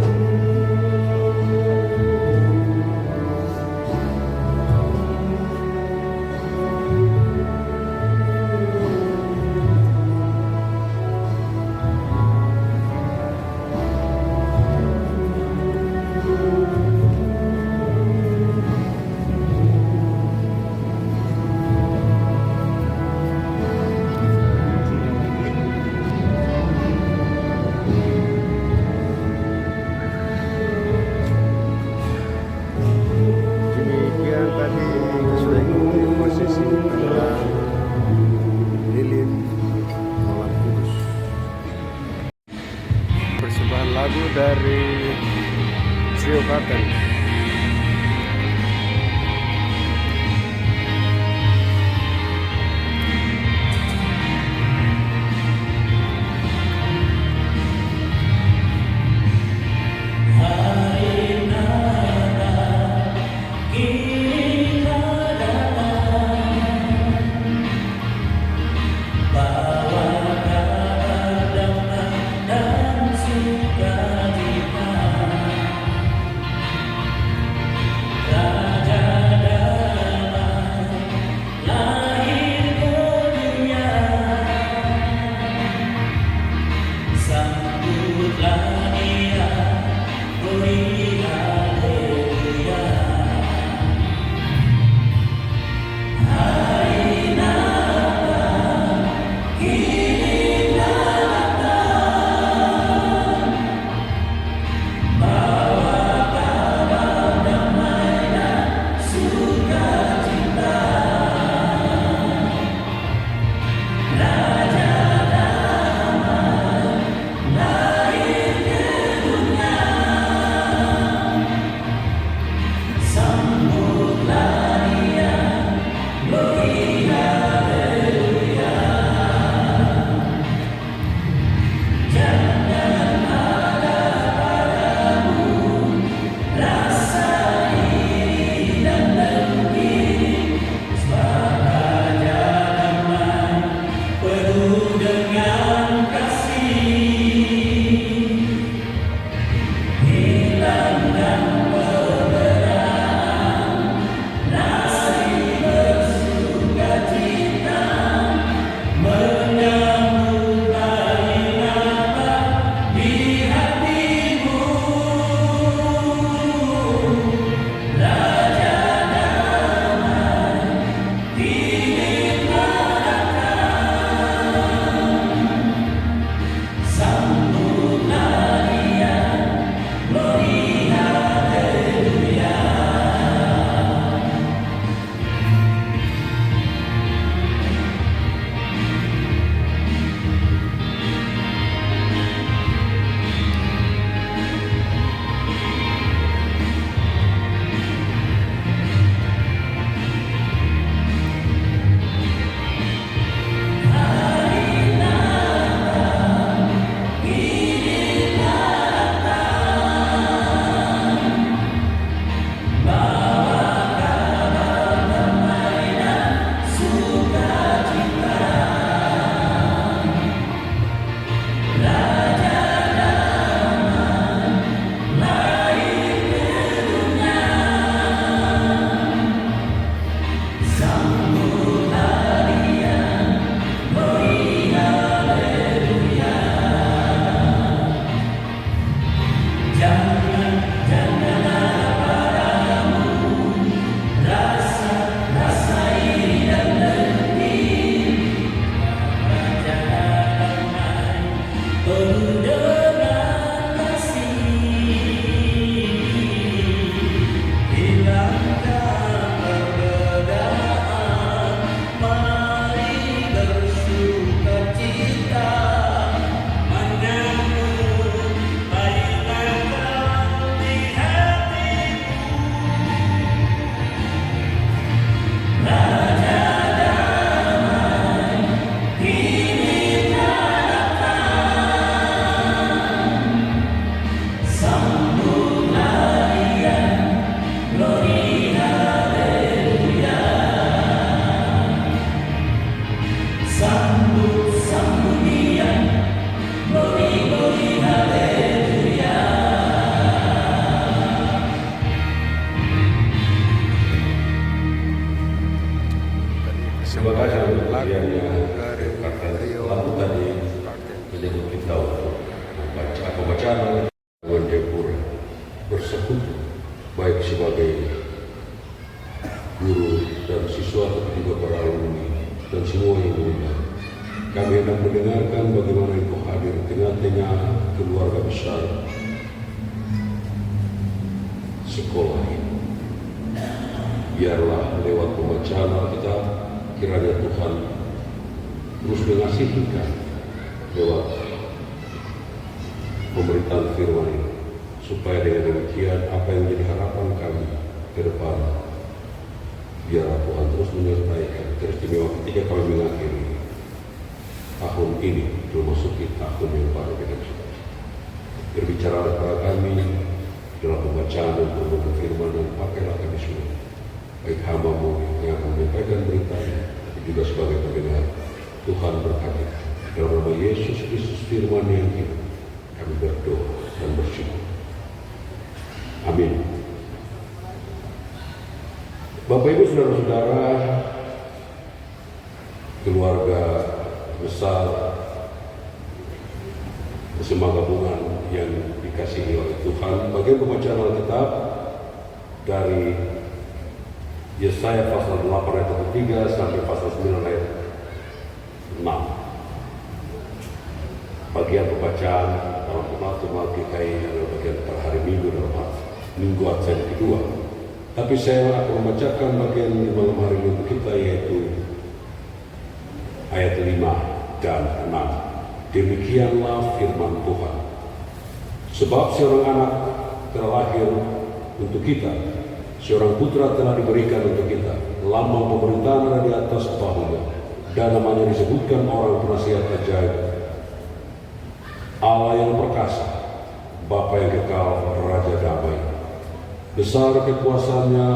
Demikian tadi sudah ikuti prosesi adalah lilin malam kudus. Persembahan lagu dari Trio Karten. Wacana Gabungan Jayapura bersekutu baik sebagai guru dan siswa, tapi juga para alumni dan semua yang mengundang. Kami hendak mendengarkan bagaimana Ibu hadir di tengah-tengah keluarga besar sekolah ini. Biarlah lewat pembacaan Alkitab kiranya Tuhan terus mengasihi kami lewat pemberitaan firman ini, supaya dengan demikian apa yang menjadi harapan kami ke depan, biarlah Tuhan terus menyertai kami. Teristimewa ketika kami mengakhiri tahun ini, memasuki tahun yang baru dengan sukacita. Berbicara kepada kami dalam pembacaan dan perenungan firman, dan pakailah kami semua, baik hamba-Mu yang akan menyampaikan beritanya, tapi juga sebagai pendengar. Tuhan berkati. Dalam nama Yesus Kristus firman yang hidup, kami berdoa dan bersyukur. Amin. Bapak Ibu Saudara-saudara, keluarga besar SMA Gabungan yang dikasihi oleh Tuhan, bagian pembacaan Alkitab dari Yesaya pasal 8 ayat 3 sampai pasal 9 ayat 6. Bagian pembacaan dalam Pematuman GKI adalah bagian per hari Minggu dalam Minggu Advent kedua. Tapi saya akan membacakan bagian di malam hari Minggu kita, yaitu ayat 5 dan 6. Demikianlah firman Tuhan. Sebab seorang anak telah lahir untuk kita, seorang putra telah diberikan untuk kita. Lambang pemerintahan ada di atas bahunya, dan namanya disebutkan Orang Penasihat Ajaib, Allah yang perkasa, Bapa yang kekal, Raja Damai. Besar kekuasaannya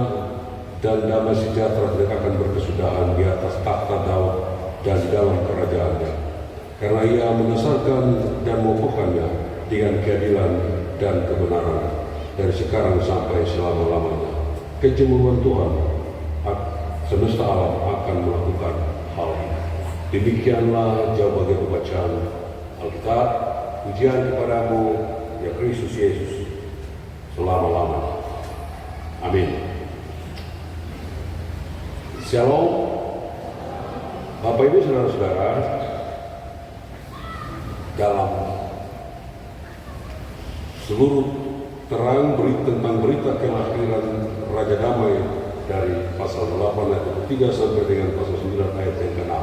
dan damai sejahtera tidak akan berkesudahan di atas takhta Daud dan di dalam kerajaannya. Karena ia membesarkan dan mengukuhkannya dengan keadilan dan kebenaran dari sekarang sampai selama-lamanya. Kecemburuan Tuhan semesta alam akan melakukan hal ini. Demikianlah jauh bagian pembacaan Alkitab. Pujian kepadamu ya Kristus Yesus selama-lamanya. Amin. Shalom. Bapak Ibu Saudara-saudara, dalam seluruh terang tentang berita kelahiran Raja Damai dari pasal 8 ayat 3 sampai dengan pasal 9 ayat yang ke-6.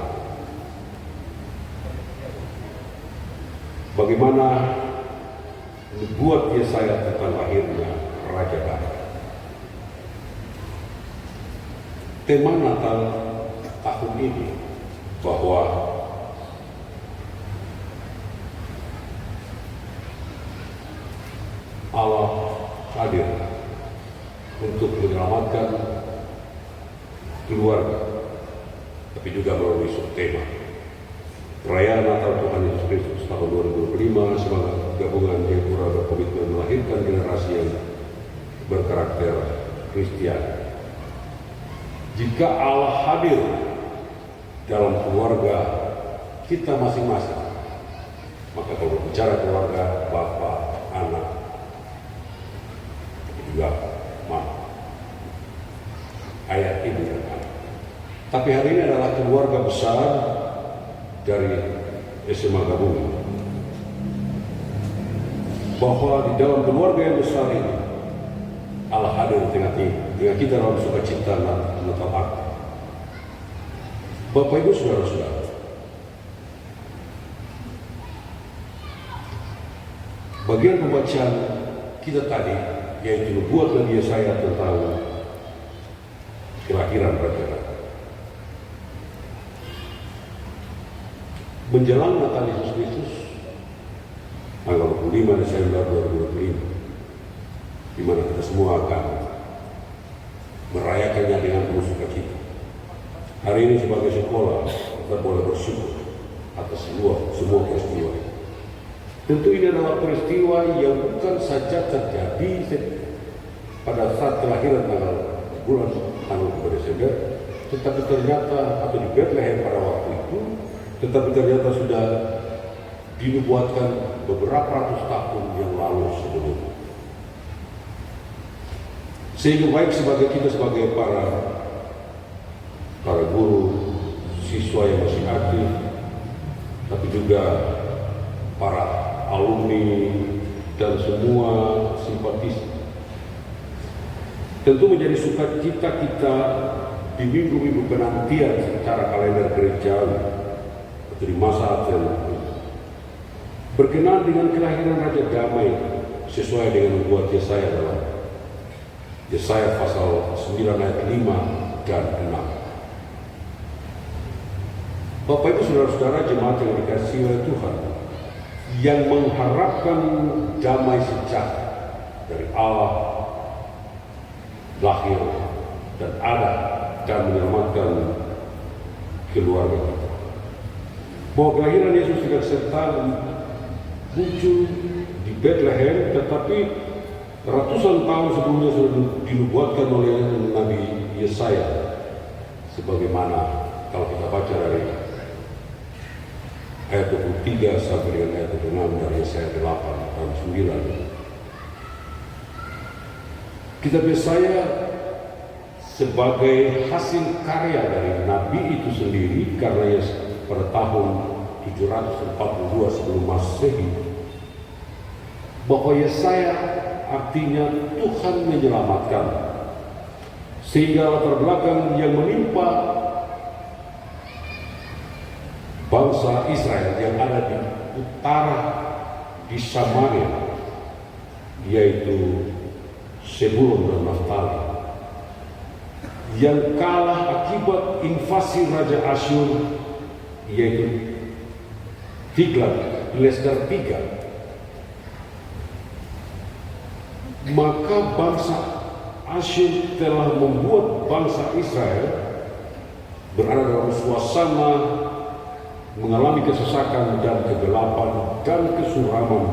Bagaimana dibuat Yesaya tentang lahirnya Raja Damai. Tema Natal tahun ini bahwa Allah hadir untuk menyelamatkan keluarga, tapi juga melalui subtema perayaan Natal Tuhan Yesus Kristus tahun 2025. Semangat Gabungan Jayapura berkomitmen melahirkan generasi yang berkarakter Kristiani. Jika Allah hadir dalam keluarga kita masing-masing, maka kalau bicara keluarga, bapak, anak, juga mama, ayah, ibu, dan anak. Tapi hari ini adalah keluarga besar dari SMA Gabungan. Bahwa di dalam keluarga yang besar ini, Allah hadir di tengah kita dalam sukacita Natal Akbar. Bapak Ibu Saudara-saudara, bagian pembacaan kita tadi, yaitu nubuat Nabi Yesaya tentang kelahiran Raja Damai. Menjelang Natal Yesus Kristus, tanggal 25 Desember 2025, di mana kita semua akan merayakannya dengan penuh sukacita. Hari ini sebagai sekolah, kita boleh bersyukur atas semua peristiwa. Tentu ini adalah peristiwa yang bukan saja terjadi pada saat kelahiran tanggal 2 Desember, tetapi ternyata, atau di Bethlehem pada waktu itu, tetapi ternyata sudah dinubuatkan beberapa ratus tahun yang lalu sebelumnya. Sehingga baik kita sebagai para guru, siswa yang masih aktif, tapi juga para alumni dan semua simpatis, tentu menjadi sukacita kita di minggu-minggu penantian secara kalender gerejawi atau di masa Advent berkenaan dengan kelahiran Raja Damai sesuai dengan nubuat Yesaya dalam Yesaya pasal 9 ayat 5 dan 6. Bapak Ibu Saudara-saudara jemaat yang dikasihi oleh Tuhan, yang mengharapkan damai sejahtera dari Allah lahir dan ada dan menyelamatkan keluarga kita. Bahwa kelahiran Yesus tidak serta muncul di Bethlehem, tetapi ratusan tahun sebelumnya sudah dinubuatkan oleh Nabi Yesaya, sebagaimana kalau kita baca dari ayat 23 sampai dengan ayat 26 dari Yesaya 8 dan 9. Kitab Yesaya sebagai hasil karya dari Nabi itu sendiri, karena pada tahun 742 sebelum Masehi, bahwa Yesaya artinya Tuhan menyelamatkan, sehingga latar belakang yang menimpa bangsa Israel yang ada di utara di Samaria, yaitu Sebulun dan Naftali, yang kalah akibat invasi Raja Asyur, yaitu Tiglat-Pileser III. Maka bangsa Asyur telah membuat bangsa Israel berada dalam suasana mengalami kesesakan dan kegelapan dan kesuraman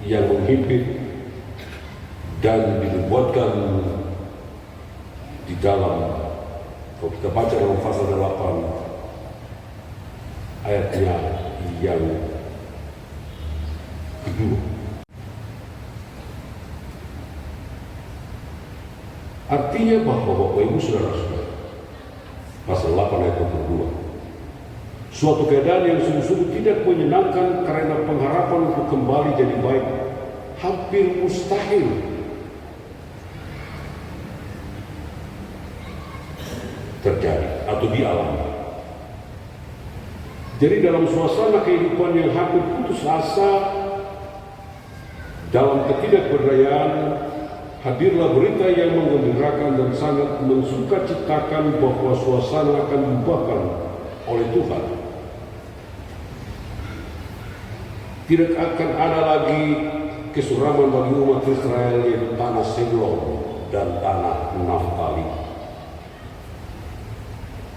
yang menghimpit, dan dibuatkan di dalam, kalau kita baca dalam pasal 8 ayatnya yang kedua. Artinya bahwa Bapak Ibu Saudara-saudara, pasal 8 ayat 22, suatu keadaan yang sungguh-sungguh tidak menyenangkan karena pengharapan untuk kembali jadi baik hampir mustahil terjadi atau dialami. Jadi dalam suasana kehidupan yang hampir putus asa, dalam ketidakberdayaan, hadirlah berita yang menggembirakan dan sangat mensukacitakan bahwa suasana akan diubahkan oleh Tuhan. Tidak akan ada lagi kesuraman bagi umat Israel, yaitu tanah Sebulun dan tanah Naftali.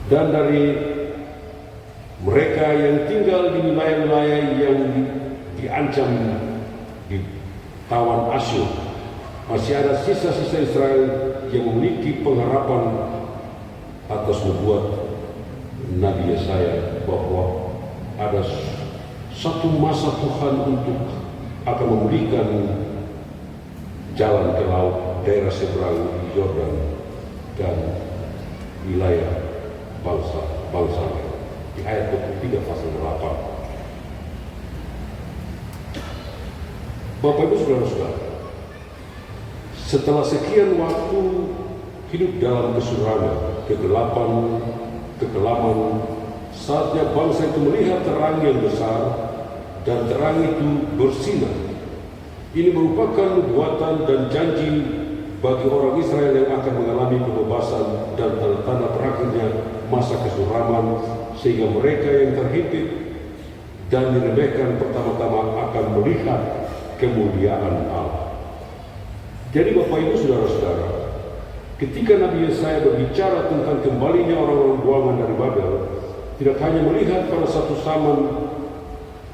Dan dari mereka yang tinggal di wilayah-wilayah yang diancam ditawan Asyur, masih ada sisa-sisa Israel yang memiliki pengharapan atas nubuat Nabi Yesaya bahwa ada satu masa Tuhan untuk akan memulihkan jalan ke laut, daerah seberang Yordan dan wilayah bangsa di ayat 23 pasal 8. Bapak Ibu Saudara-saudara, setelah sekian waktu hidup dalam kesuraman, kegelapan, saatnya bangsa itu melihat terang yang besar, dan terang itu bersinar. Ini merupakan nubuatan dan janji bagi orang Israel yang akan mengalami kebebasan dan tanda-tanda berakhirnya masa kesuraman, sehingga mereka yang terhimpit dan diremehkan pertama-tama akan melihat kemuliaan Allah. Jadi Bapak Ibu Saudara-saudara, ketika Nabi Yesaya berbicara tentang kembalinya orang-orang buangan dari Babel, tidak hanya melihat pada satu zaman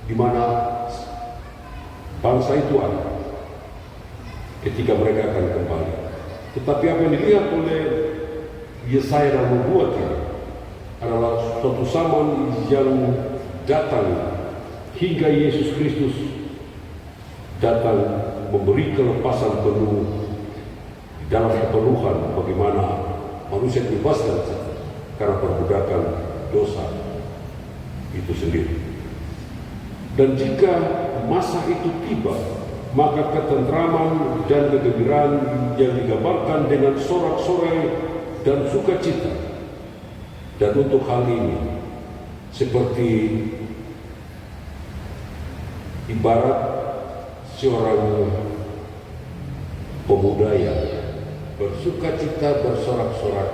di mana bangsa itu ada ketika mereka akan kembali, tetapi apa yang dilihat oleh Yesaya dalam membuat ini adalah suatu zaman yang datang hingga Yesus Kristus datang memberi kelepasan penuh di dalam kepenuhan bagaimana manusia dibebaskan karena perbudakan dosa itu sendiri. Dan jika masa itu tiba, maka ketentraman dan kegembiraan yang digambarkan dengan sorak-sorai dan sukacita. Dan untuk hal ini, seperti ibarat seorang pemuda yang bersukacita bersorak-sorak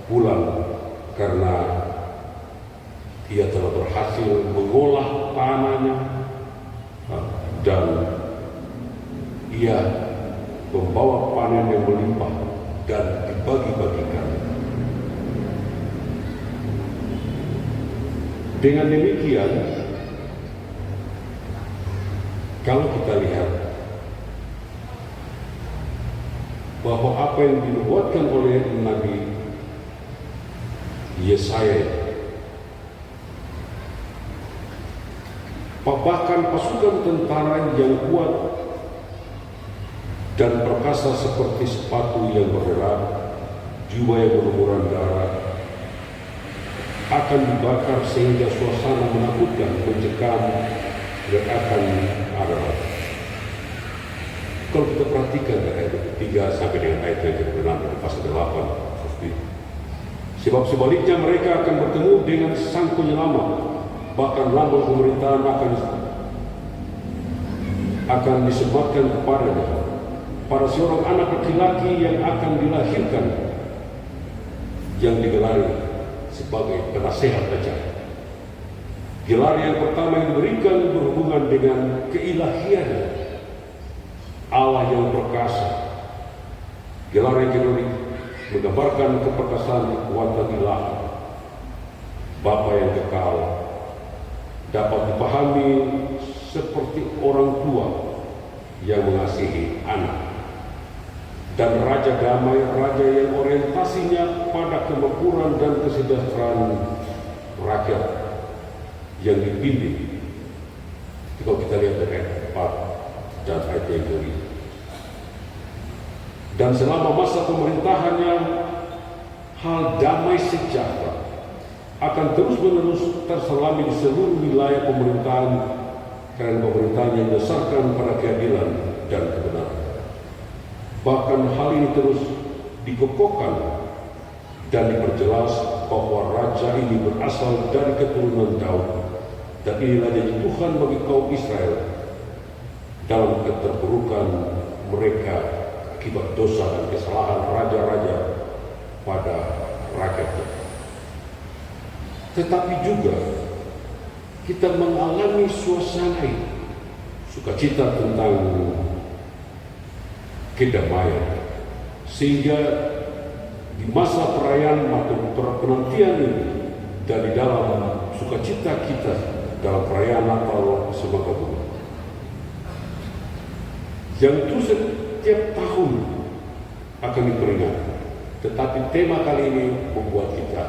pulang karena ia telah berhasil mengolah tanahnya dan ia membawa panen yang melimpah dan dibagi-bagikan. Dengan demikian, kalau kita lihat bahwa apa yang dinubuatkan oleh Nabi Yesaya, bahkan pasukan tentara yang kuat dan perkasa seperti sepatu yang berderak, jiwa yang berlumuran darah, akan dibakar sehingga suasana menakutkan, mencekam, dan akan ada. Kalau kita perhatikan ayat 3 sampai dengan ayat 36 dari pasal 8, seperti itu. Sebab sebaliknya mereka akan bertemu dengan Sang Penyelamat, bahkan lambang pemerintahan akan disematkan kepadanya. Pada seorang anak laki-laki yang akan dilahirkan, yang digelari sebagai penasehat ajar. Gelar yang pertama yang diberikan berhubungan dengan keilahian Allah yang perkasa. Gelar yang kedua menggambarkan keperkasaan kekuatan ilahi Bapa yang kekal, dapat dipahami seperti orang tua yang mengasihi anak. Dan Raja Damai, Raja yang orientasinya pada kemakmuran dan kesejahteraan rakyat yang dipimpin. Kalau kita lihat dari ayat 4 dan ayat yang kelima. Dan selama masa pemerintahannya, hal damai sejahtera akan terus-menerus terselami di seluruh wilayah pemerintahan, karena pemerintahan yang didasarkan pada keadilan dan kebenaran. Bahkan hal ini terus dikokohkan dan diperjelas bahwa raja ini berasal dari keturunan Daud, dan inilah janji Tuhan bagi kaum Israel dalam keterpurukan mereka akibat dosa dan kesalahan raja-raja pada rakyatnya. Tetapi juga kita mengalami suasana ini, sukacita tentang kedamaian, sehingga di masa perayaan atau penantian ini dan di dalam sukacita kita dalam perayaan Natal sebagai bunga, yang itu setiap tahun akan diperingati. Tetapi tema kali ini membuat kita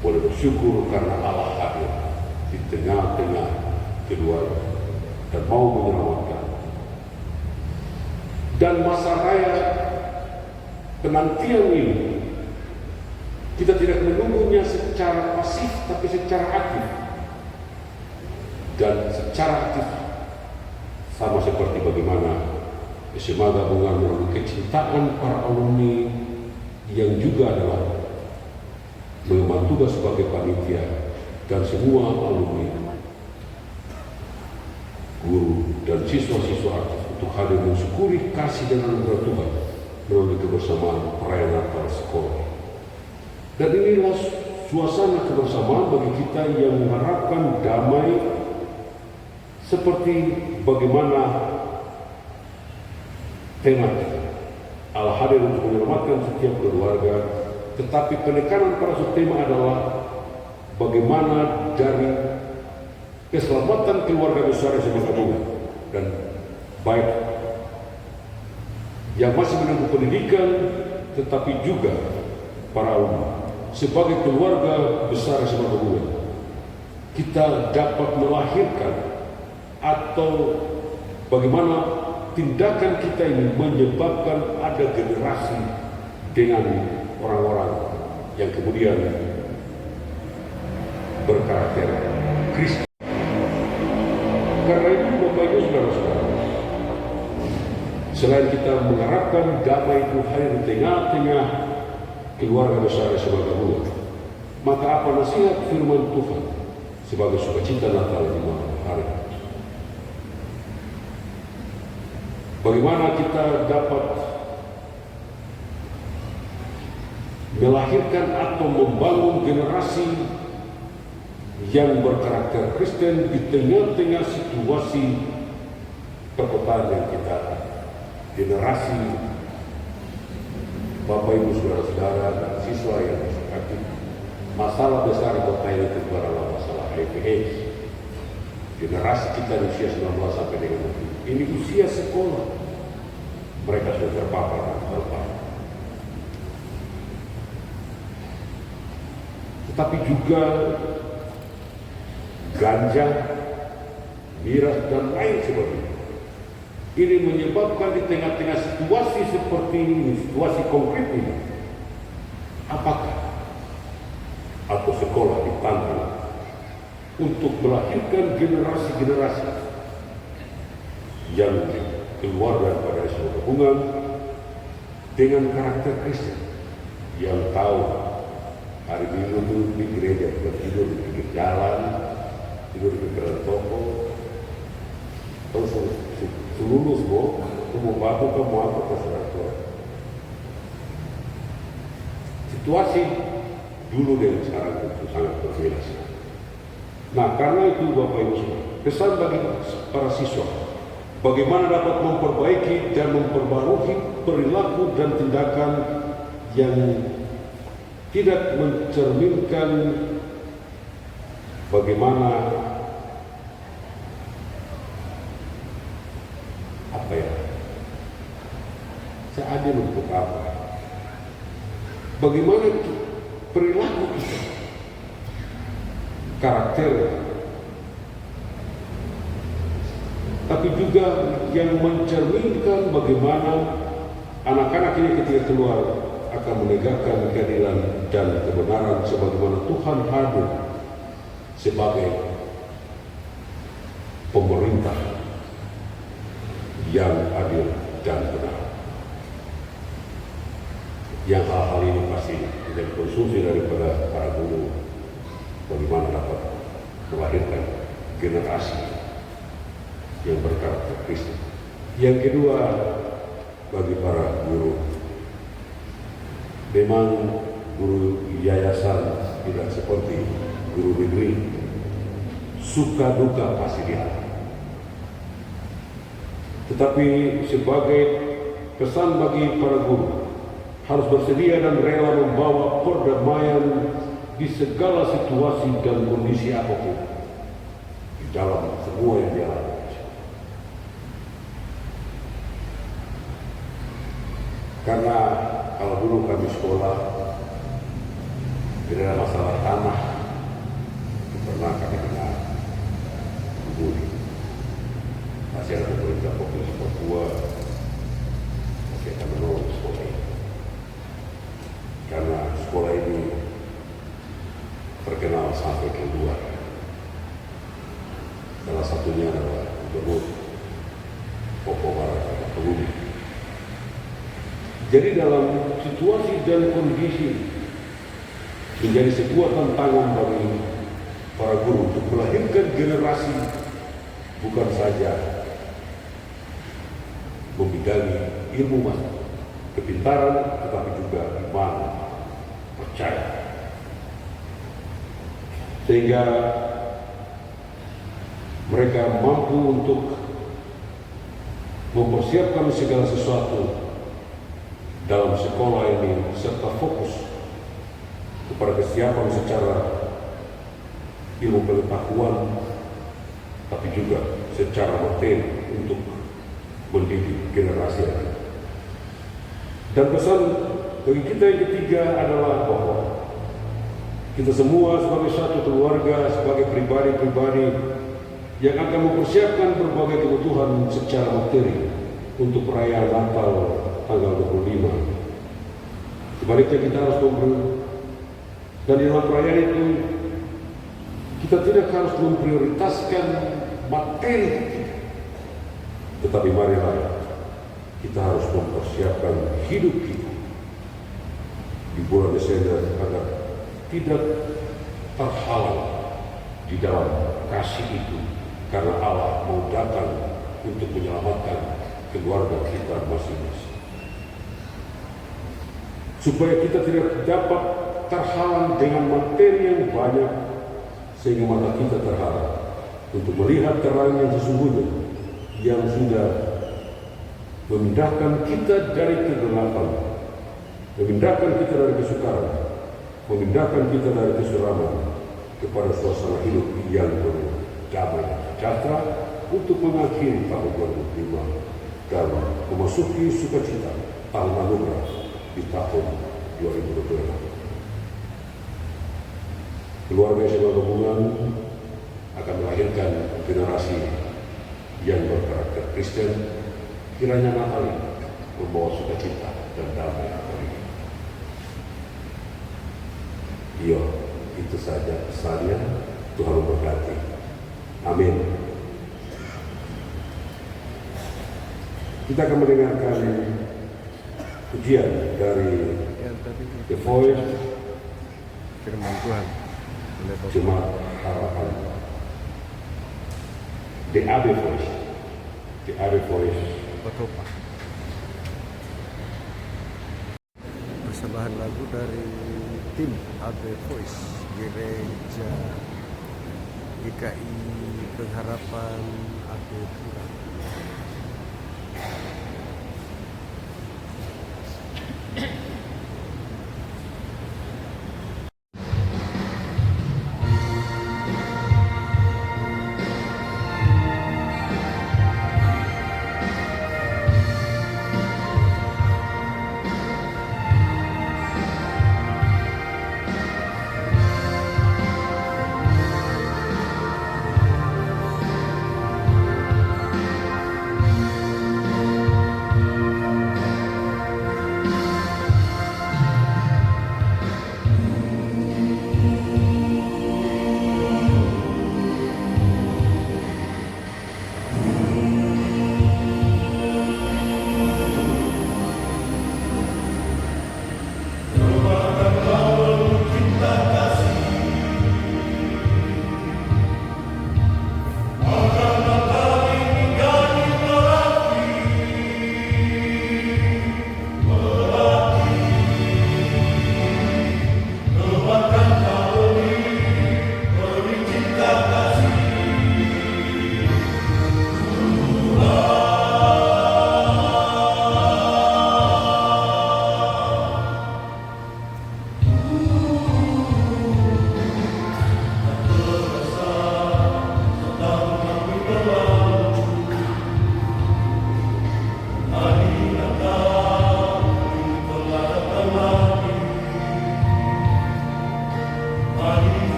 boleh bersyukur karena Allah hadir di tengah-tengah keluarga dan mau menyelamatkan. Dan masa raya penantian ini kita tidak menunggunya secara pasif, tapi secara aktif. Dan secara aktif sama seperti bagaimana SMA Gabungan melalui kecintaan para alumni yang juga adalah mengemban tugas sebagai panitia, dan semua alumni, guru dan siswa-siswa aktif untuk hadir mensyukuri kasih dan anugerah Tuhan melalui kebersamaan perayaan Natal sekolah. Dan inilah suasana kebersamaan bagi kita yang mengharapkan damai, seperti bagaimana tema Allah hadir untuk menyelamatkan setiap keluarga. Tetapi penekanan pada suatu tema adalah bagaimana dari keselamatan keluarga besar yang sebagai dan baik yang masih menempuh pendidikan, tetapi juga para alumni sebagai keluarga besar sebagai kita dapat melahirkan atau bagaimana tindakan kita ini menyebabkan ada generasi dengan orang-orang yang kemudian berkarakter Kristen. Karena itu Bapak Ibu Saudara-saudara, selain kita mengharapkan damai itu hadir di tengah-tengah keluarga besar sebagai gabungan, maka apa nasihat firman Tuhan sebagai sukacita Natal di malam hari? Bagaimana kita dapat melahirkan atau membangun generasi yang berkarakter Kristen di tengah-tengah situasi perkotaan yang kita ada. Generasi Bapak Ibu Saudara-saudara dan siswa yang berkati, masalah besar kota ini itu adalah masalah HIV/AIDS. Generasi kita di usia 19 sampai dengan ini usia sekolah, mereka sudah terpapar dan terpapar. Tetapi juga ganja, miras dan lain sebagainya. Ini menyebabkan di tengah-tengah situasi seperti ini, situasi konkret ini, apakah atau sekolah dipanggil untuk melahirkan generasi-generasi yang keluar daripada sebuah hubungan dengan karakter Kristen, yang tahu hari Minggu itu di gereja, tidur di pinggir jalan, tidur di pinggir toko, terus lulus mau babu kamu apa terserah Tuhan. Situasi dulu dan sekarang itu sangat berbeda. Nah, karena itu Bapak Ibu semua, pesan bagi para siswa, bagaimana dapat memperbaiki dan memperbarui perilaku dan tindakan yang tidak mencerminkan bagaimana seadil untuk apa? Bagaimana perilaku kita, karakter, tapi juga yang mencerminkan bagaimana anak-anak ini ketika keluar akan menegakkan keadilan dan kebenaran sebagaimana Tuhan hadir sebagai pemerintah yang adil dan benar. Yang hal-hal ini pasti tidak konsumsi daripada para guru, bagaimana dapat melahirkan generasi yang berkarakter Kristen. Yang kedua, bagi para guru, memang guru yayasan tidak seperti guru negeri, suka duka pasti dia. Tetapi sebagai pesan bagi para guru, harus bersedia dan rela membawa perdamaian di segala situasi dan kondisi apapun di dalam semua yang dia lakukan. Karena kalau dulu kami sekolah tidak ada masalah tanah, pernah kami dengar dulu masih ada pemerintah provinsi Papua masih akan menolong sekolah ini. Karena sekolah ini terkenal sampai keluar. Salah satunya adalah Gubernur Papua Barat atau Pengudi. Jadi dalam situasi dan kondisi menjadi sebuah tantangan bagi para guru untuk melahirkan generasi bukan saja membidangi ilmu kepintaran, tetapi juga iman, percaya. Sehingga mereka mampu untuk mempersiapkan segala sesuatu dalam sekolah ini serta fokus kepada kesiapan secara ilmu pengetahuan, tapi juga secara materi untuk mendidik generasi ini. Dan pesan bagi kita yang ketiga adalah bahwa Kita semua sebagai satu keluarga, sebagai pribadi-pribadi yang akan mempersiapkan berbagai kebutuhan secara materi untuk perayaan Natal tanggal 25. Sebaliknya kita harus dan di dalam perayaan itu kita tidak harus memprioritaskan materi, tetapi marilah kita harus mempersiapkan hidup kita di bulan Desember agar tidak terhalang di dalam kasih itu, karena Allah mau datang untuk menyelamatkan keluarga kita masing-masing. Supaya kita tidak dapat terhalang dengan materi yang banyak, sehingga mata kita terhalang untuk melihat terang yang sesungguhnya, yang sudah memindahkan kita dari kegelapan, memindahkan kita dari kesukaran, memindahkan kita dari kesuraman kepada suasana hidup yang berdamai dan sejahtera, untuk mengakhiri tahun 2005 dan memasuki sukacita tahun anugerah di tahun 2026. Keluarga SMA Gabungan akan melahirkan generasi yang berkarakter Kristen. Kiranya Natal ini membawa sukacita dan damai bagi kita. Iya, itu saja pesannya. Tuhan memberkati. Amin. Kita akan mendengarkan pujian dari The Voice, Firman Tuhan. Jemaat Harapan, The Abbey Voice, The Abbey Voice. Otopa. Persembahan lagu dari tim Abbey Voice Gereja GKI Pengharapan Abbey Pura.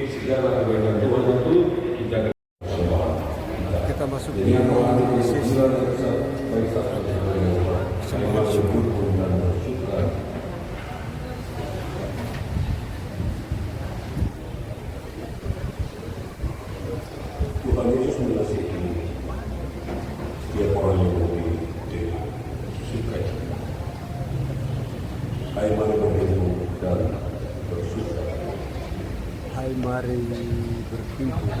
segala kebaikan Tuhan itu kita Kita masuk di sesi sembah syukur. Tuhan Yesus mengasihi setiap orang yang memiliki dia suka. Hai mari bertemu dan bersuka. Hai mari berkumpul.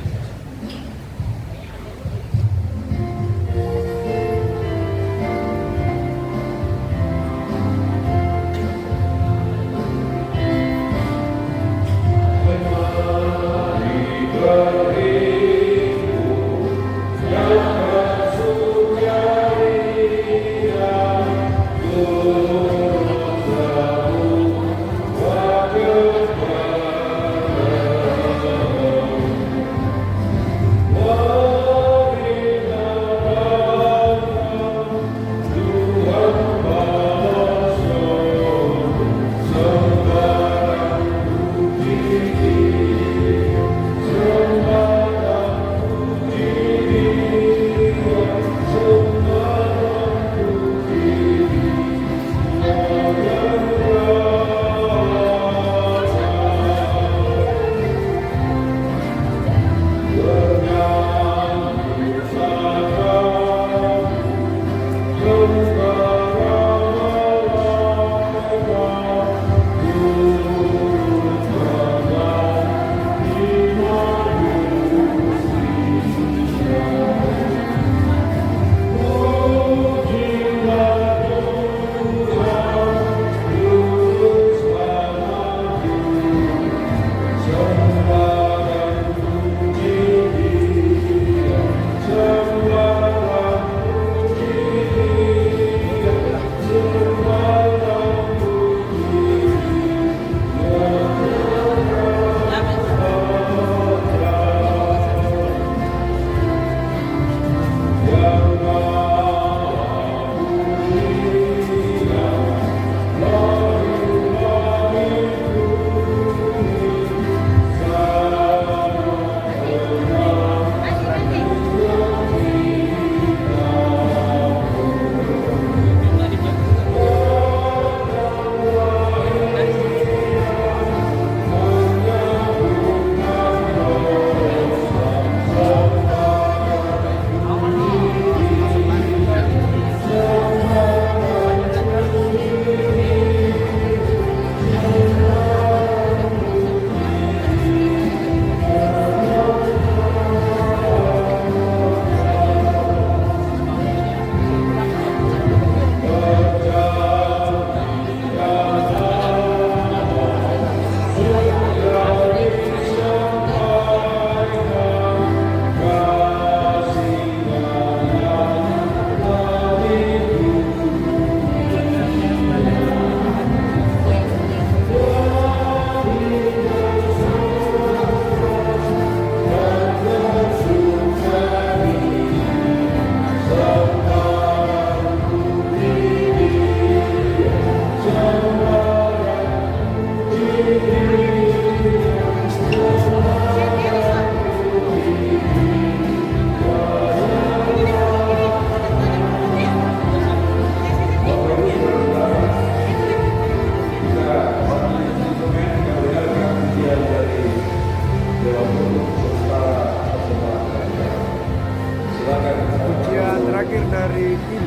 Pujian terakhir dari tim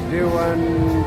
Dewan Guru.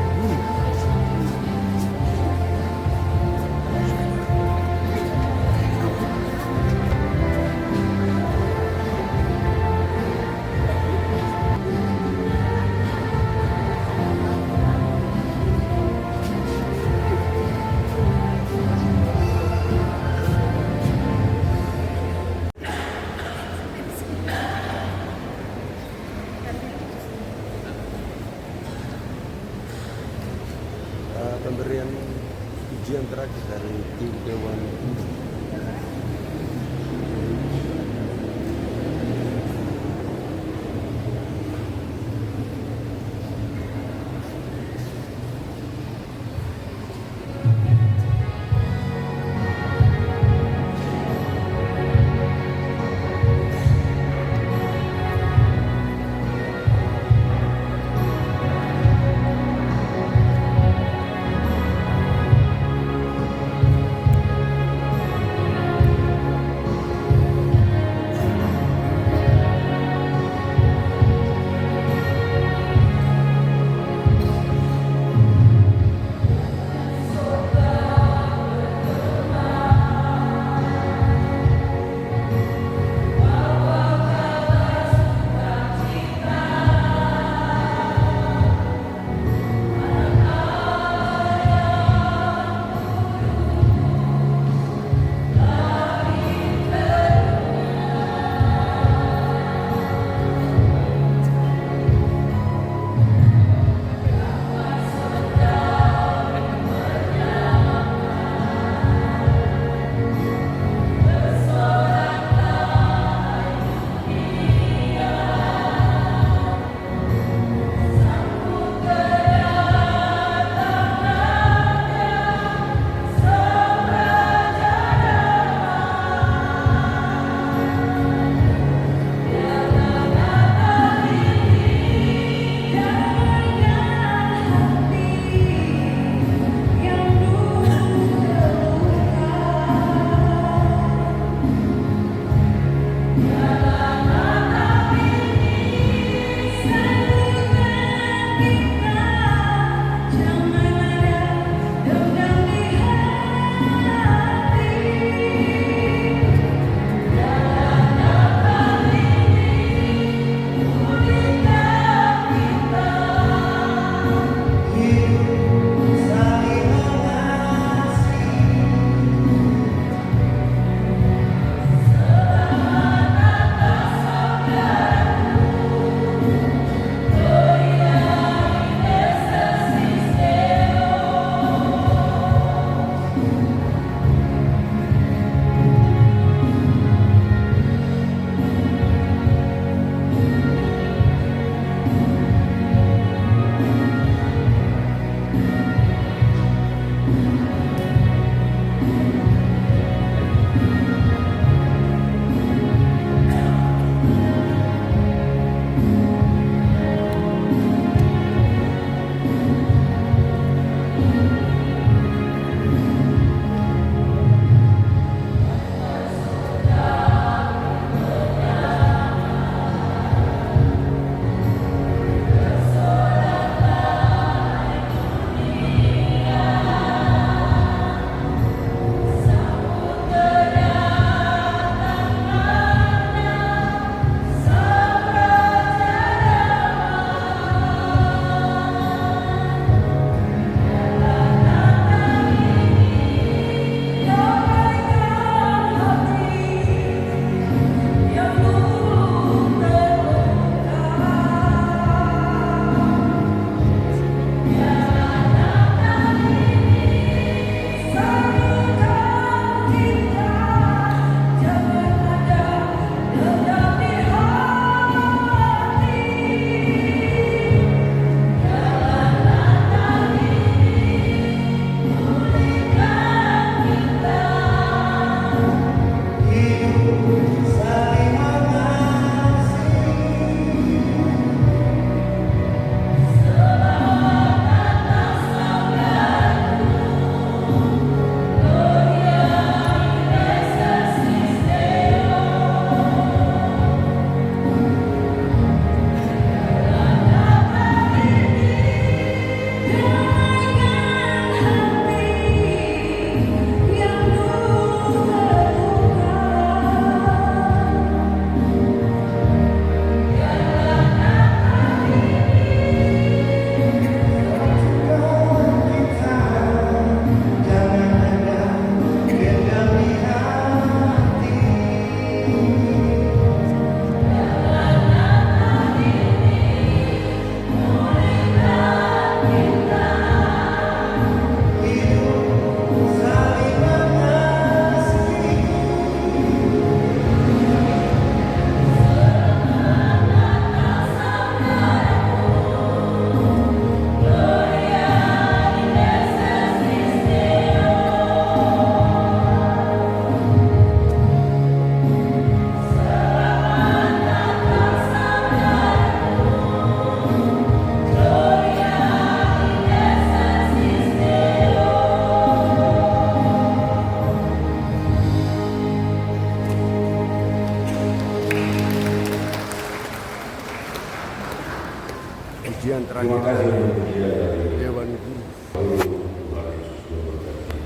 pujian terakhir Terima kasih untuk pujian dari Dewan Guru. Tuhan Yesus memberkati.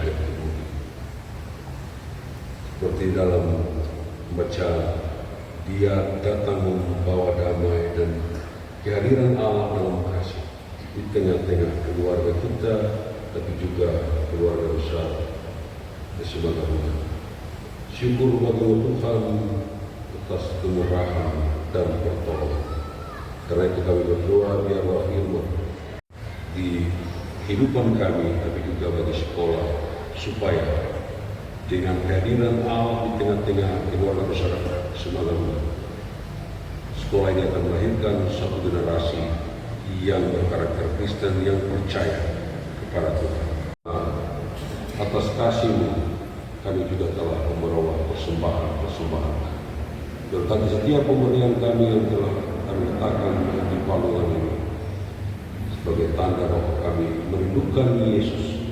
Ayat ibu. Seperti dalam baca, Dia datang membawa damai dan kehadiran Allah dalam kasih di tengah-tengah keluarga kita, tapi juga keluarga besar keselamatan. Syukur bagi Tuhan atas kemurahan dan pertolongan. Karena itu kami berdoa biarlah firman di kehidupan kami, tapi juga bagi sekolah, supaya dengan kehadiran Allah di tengah-tengah keluarga besar semalam, sekolah ini akan melahirkan satu generasi yang berkarakter Kristen, yang percaya kepada Tuhan. Atas kasih-Mu, kami juga telah membawa persembahan. Berkati setiap pemberian kami yang telah kami letakkan di palungan ini sebagai tanda bahwa kami merindukan Yesus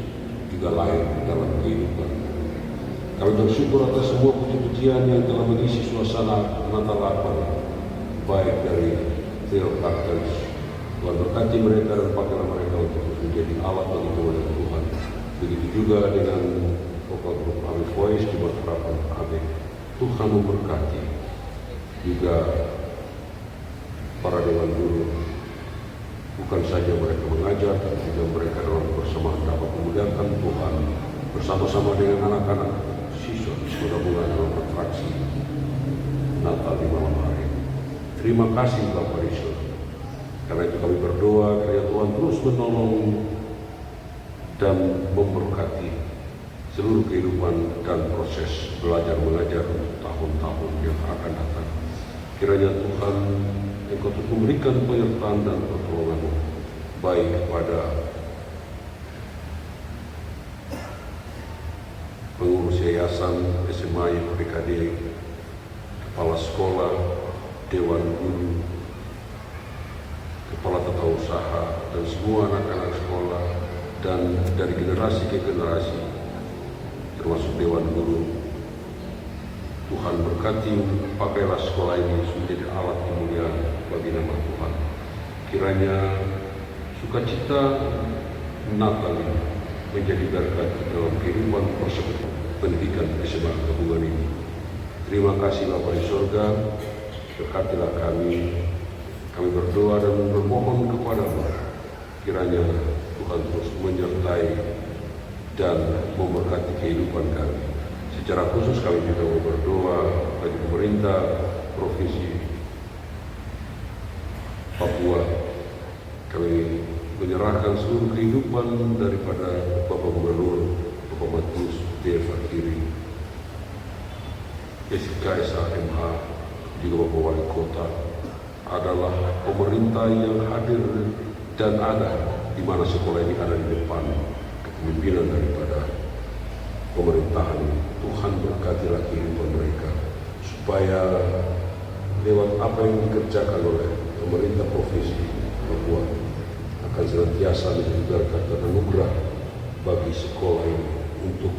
juga lahir dalam kehidupan. Kami bersyukur atas semua puji-pujian yang telah mengisi suasana Natal Lapar, baik dari Trio Kartens. Tuhan berkati mereka dan pakailah mereka untuk menjadi alat bagi kemuliaan Tuhan. Begitu juga dengan vokal grup Amin Voice di bawah harapan Amin. Tuhan memberkati juga para dewan guru. Bukan saja mereka mengajar, tapi juga mereka dalam bersamaan dapat memuliakan Tuhan bersama-sama dengan anak-anak siswa mudah-mudahan dalam atraksi Natal di malam hari. Terima kasih Bapak di surga. Karena itu kami berdoa kiranya Tuhan terus menolong dan memberkati seluruh kehidupan dan proses belajar mengajar untuk tahun-tahun yang akan datang. Kiranya Tuhan Engkau memberikan penyertaan dan pertolongan baik kepada pengurus yayasan SMA YPPKD, kepala sekolah, dewan guru, kepala tata usaha, dan semua anak-anak sekolah, dan dari generasi ke generasi, termasuk dewan guru. Tuhan berkati, pakailah sekolah ini menjadi alat kemuliaan bagi nama Tuhan. Kiranya sukacita Natal ini menjadi berkat dalam kehidupan persekutuan pendidikan SMA Gabungan ini. Terima kasih Bapa di surga, berkatilah kami. Kami berdoa dan bermohon kepada-Mu, kiranya Tuhan terus menyertai dan memberkati kehidupan kami. Secara khusus kami juga mau berdoa bagi pemerintah Provinsi Papua. Kami menyerahkan seluruh kehidupan daripada Bapak Gubernur, Bapak Matus D. Fakiri, SKSA MH, juga Bapak Wali Kota, adalah pemerintah yang hadir dan ada di mana sekolah ini ada di depan kepemimpinan daripada pemerintahan ini. Tuhan berkatilah kehidupan mereka supaya lewat apa yang dikerjakan oleh pemerintah provinsi Papua akan senantiasa menjadi berkat dan anugerah bagi sekolah ini untuk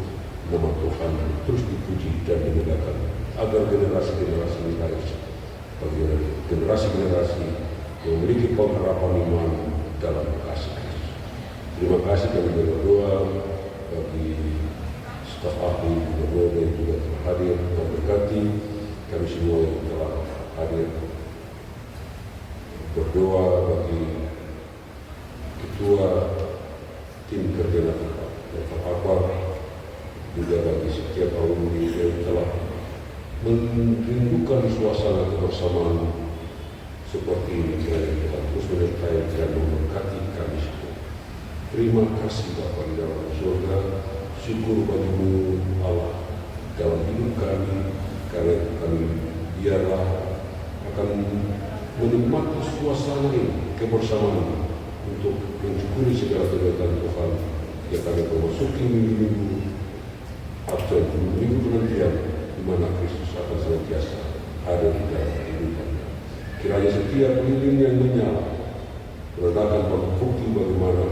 nama Tuhan terus dipuji dan dimuliakan agar generasi-generasi ini lahir bagi generasi-generasi yang memiliki pengharapan iman dalam kasih Kristus. Terima kasih kami berdoa bagi staf ahli gubernur yang juga telah hadir dan berkati kami semua yang telah hadir. Berdoa bagi ketua tim kerja Natal Akbar, juga bagi setiap alumni yang telah merindukan suasana kebersamaan seperti ini. Kiranya Tuhan terus menyertai dan memberkati kami semua. Terima kasih Bapa di dalam surga. Syukur bagi-Mu Allah dalam hidup kami, karena kami biarlah akan menikmati suasana ini kebersamaan untuk mensyukuri segala kebaikan Tuhan yang kami memasuki minggu-minggu atau minggu penantian di mana Kristus akan senantiasa ada di dalam kehidupan. Kiranya setiap lilin yang menyala menandakan bukti bagaimana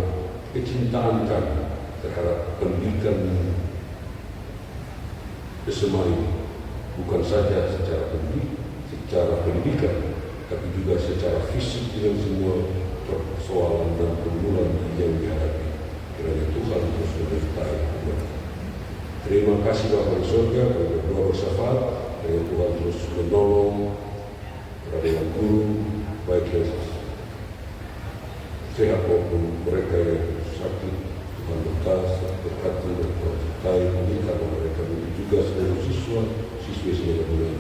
kecintaan kami terhadap pendidikan SMA ini, bukan saja secara pendidikan, tapi juga secara fisik dengan semua persoalan dan pergumulan yang dihadapi. Kiranya Tuhan terus menyertai umat. Terima kasih Bapa di surga, kami berdoa bersyafaat, kiranya Tuhan terus menolong para guru, baik yang sehat maupun mereka yang sakit. Tuhan berkati dan Tuhan sertai, meningkatkan mereka, begitu juga seluruh siswi semuanya.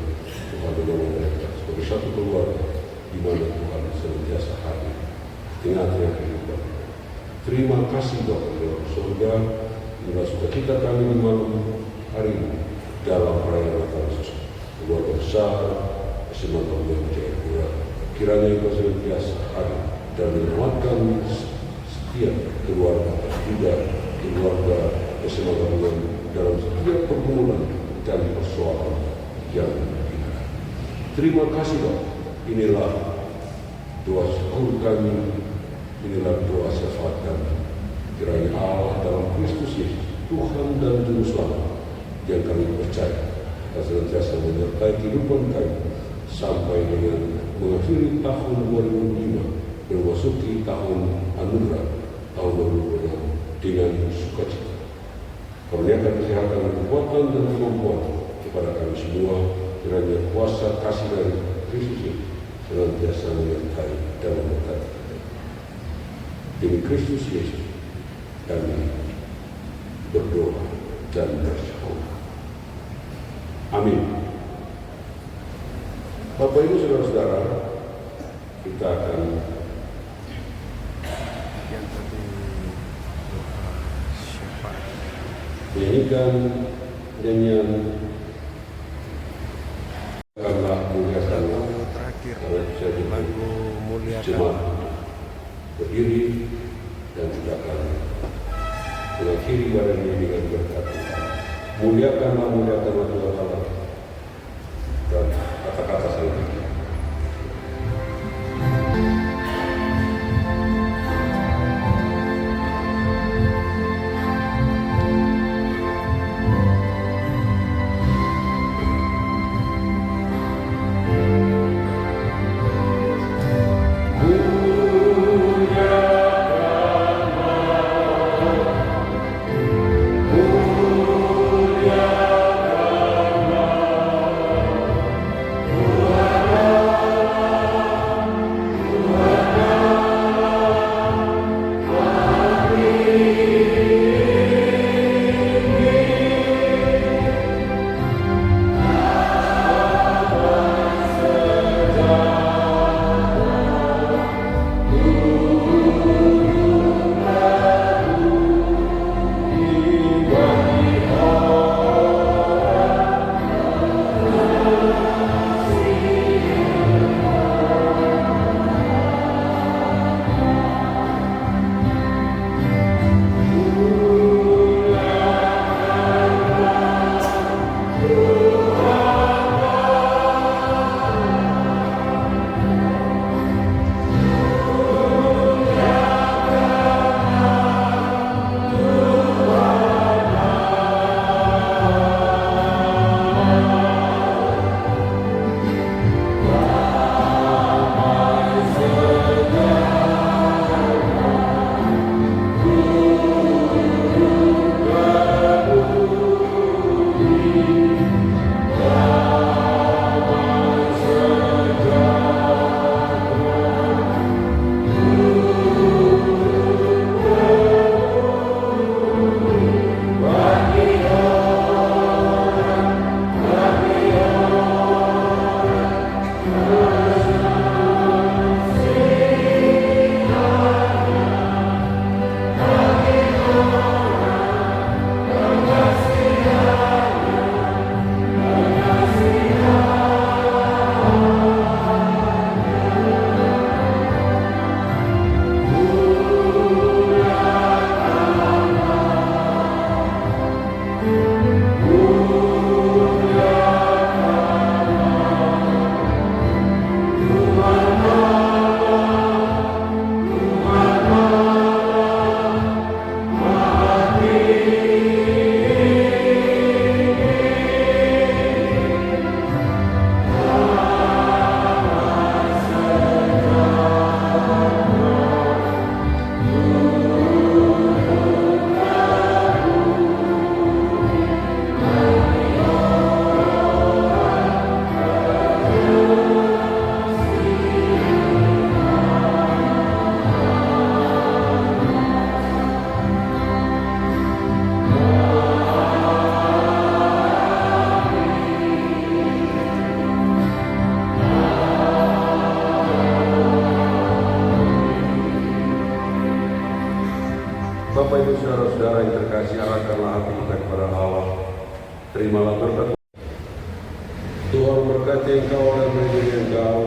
Tuhan menolong mereka sebagai satu keluarga di mana Tuhan senantiasa hadir di tengah-tengah kehidupan. Terima kasih Bapa di dalam surga, inilah sukacita kami di malam hari ini dalam perayaan Natal Yesus. Keluarga besar SMA Gabungan Jayapura, kiranya Engkau senantiasa hadir dan menyelamatkan setiap keluarga, juga keluarga SMA Gabungan dalam setiap pergumulan dan persoalan yang dihadapi. Terima kasih Bapak. Inilah doa syukur kami, inilah doa syafaat kami. Kiranya Allah dalam Kristus Yesus, Tuhan dan Juru Selamat yang kami percaya, akan senantiasa menyertai kehidupan kami sampai dengan mengakhiri tahun 2005, memasuki tahun anugerah tahun 2006 dengan sukacita. Kurniakan kesehatan dan kekuatan dan kemampuan kepada kami semua, kiranya kuasa kasih dari Kristus Yesus senantiasa menyertai dan memberkati kita. Demi Kristus Yesus kami berdoa dan bersyukur. Amin. Bapak Ibu Saudara-saudara, kita akan yang tadi syafaat menyanyikan nyanyian karena muliakan lagu terakhir, saya lagu muliakan. jemaat berdiri dan kita akan mengakhiri badan ini dengan berkata, muliakanlah Tuhan Allah, dan kata-kata selanjutnya. Muliakan Terimalah berkat. Tuhan berkati engkau dan melindungi engkau.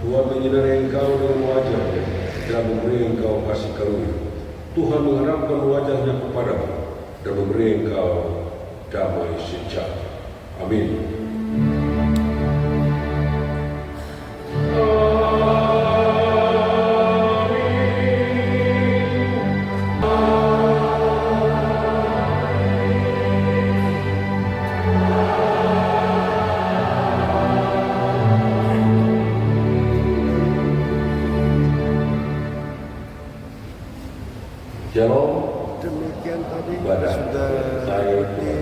Tuhan menyinari engkau dengan wajah-Nya dan memberi engkau kasih karunia. Tuhan mengharapkan wajah-Nya kepadamu dan memberi engkau damai sejahtera. Amin. Shalom. Demikian tadi Ibadah. sudah Saya di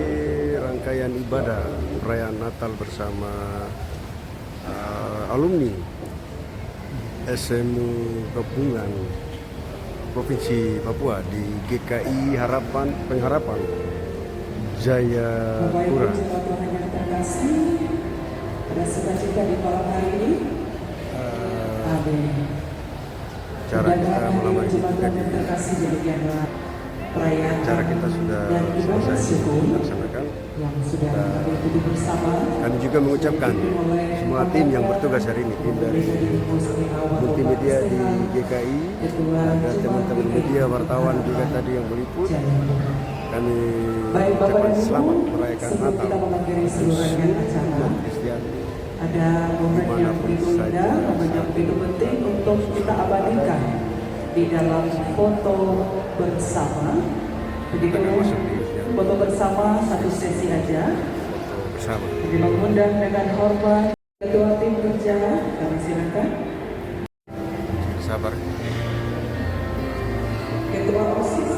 rangkaian ibadah perayaan Natal bersama alumni SMU Gabungan Provinsi Papua di GKI Pengharapan Bapak Ibu Jayapura. jemaat Tuhan yang terkasih, pada sukacita di malam hari ini. Amin. Cara kita melamar itu jemaat Tuhan yang terkasih, demikianlah perayaan cara kita sudah dan ibadah selesai syukur dilaksanakan. yang sudah kami ikuti bersama. Kami juga mengucapkan semua tim yang bertugas hari ini, tim dari multimedia di GKI, ada teman-teman media, wartawan juga tadi yang meliput. Kami Baik Bapak ucapkan dan Ibu, selamat merayakan sebelum Natal kita mengakhiri seluruh rangkaian acara, umat Kristiani. ada momen yang Dimanapun begitu saja indah, momen yang begitu penting untuk kita abadikan di dalam foto bersama. Begitu, Kita masuk di foto bersama satu sesi aja. bersama. Jadi mengundang dengan hormat Ketua Tim Kerja, kami silakan. Sabar. Ketua OSIS,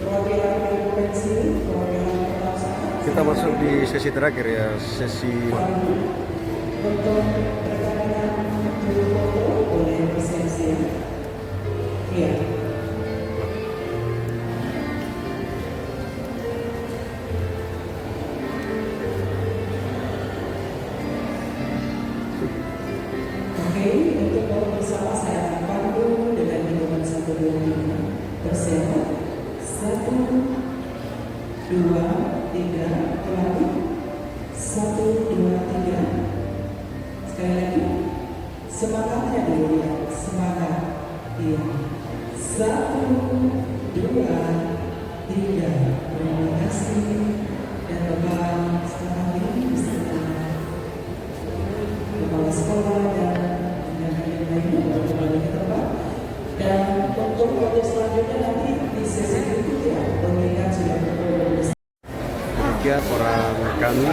perwakilan Provinsi, perwakilan Kota Usaha. Kita masuk di sesi terakhir ya, sesi Untuk rekan-rekan juru foto boleh bersiap-siap. Iya. Oke, untuk foto bersama saya akan pandu dengan hitungan 1, 2, 3. Bersiap. 1, 2, 3. Kembali. 1, 2, 3. Sekali lagi, semangatnya dulu ya, semangat. Iya. 1, 2, 3. Terima kasih. Dan Bapak sekarang ini beserta kepala sekolah dan yang lainnya baru kembali ke tempat. Dan untuk foto selanjutnya nanti di sesi berikutnya, pengingat sudah berfoto. demikian orang kami.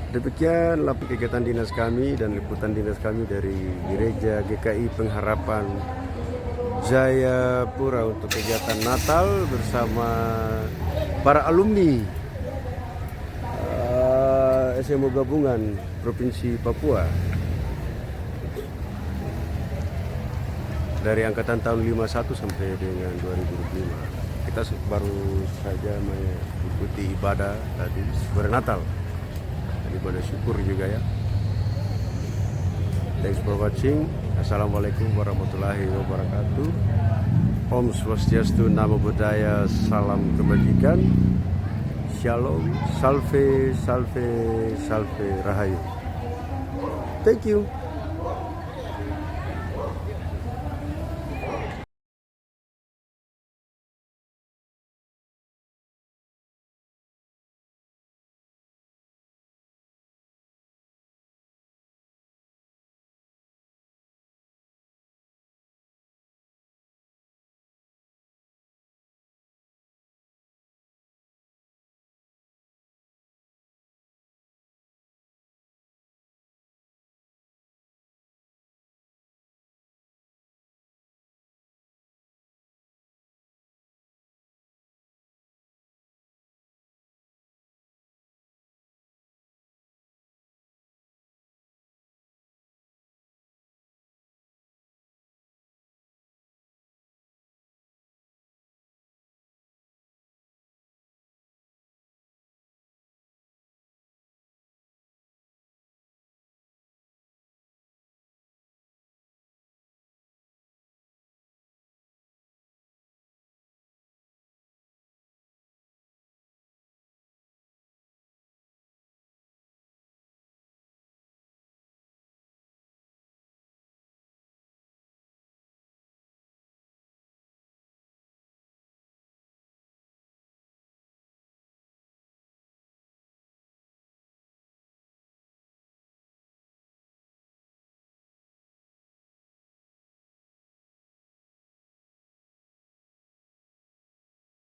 Demikian kegiatan dinas kami dan liputan dinas kami dari Gereja GKI Pengharapan Jayapura untuk kegiatan Natal bersama para alumni SMU Gabungan Provinsi Papua dari angkatan tahun 51 sampai dengan 2025. Kita baru saja mengikuti ibadah tadi bernatal. Ibadah syukur juga ya. Thanks for watching. Assalamualaikum warahmatullahi wabarakatuh. Om Swastiastu, Namo Buddhaya, salam kebajikan. Shalom, salve, salve, salve, rahayu. Thank you.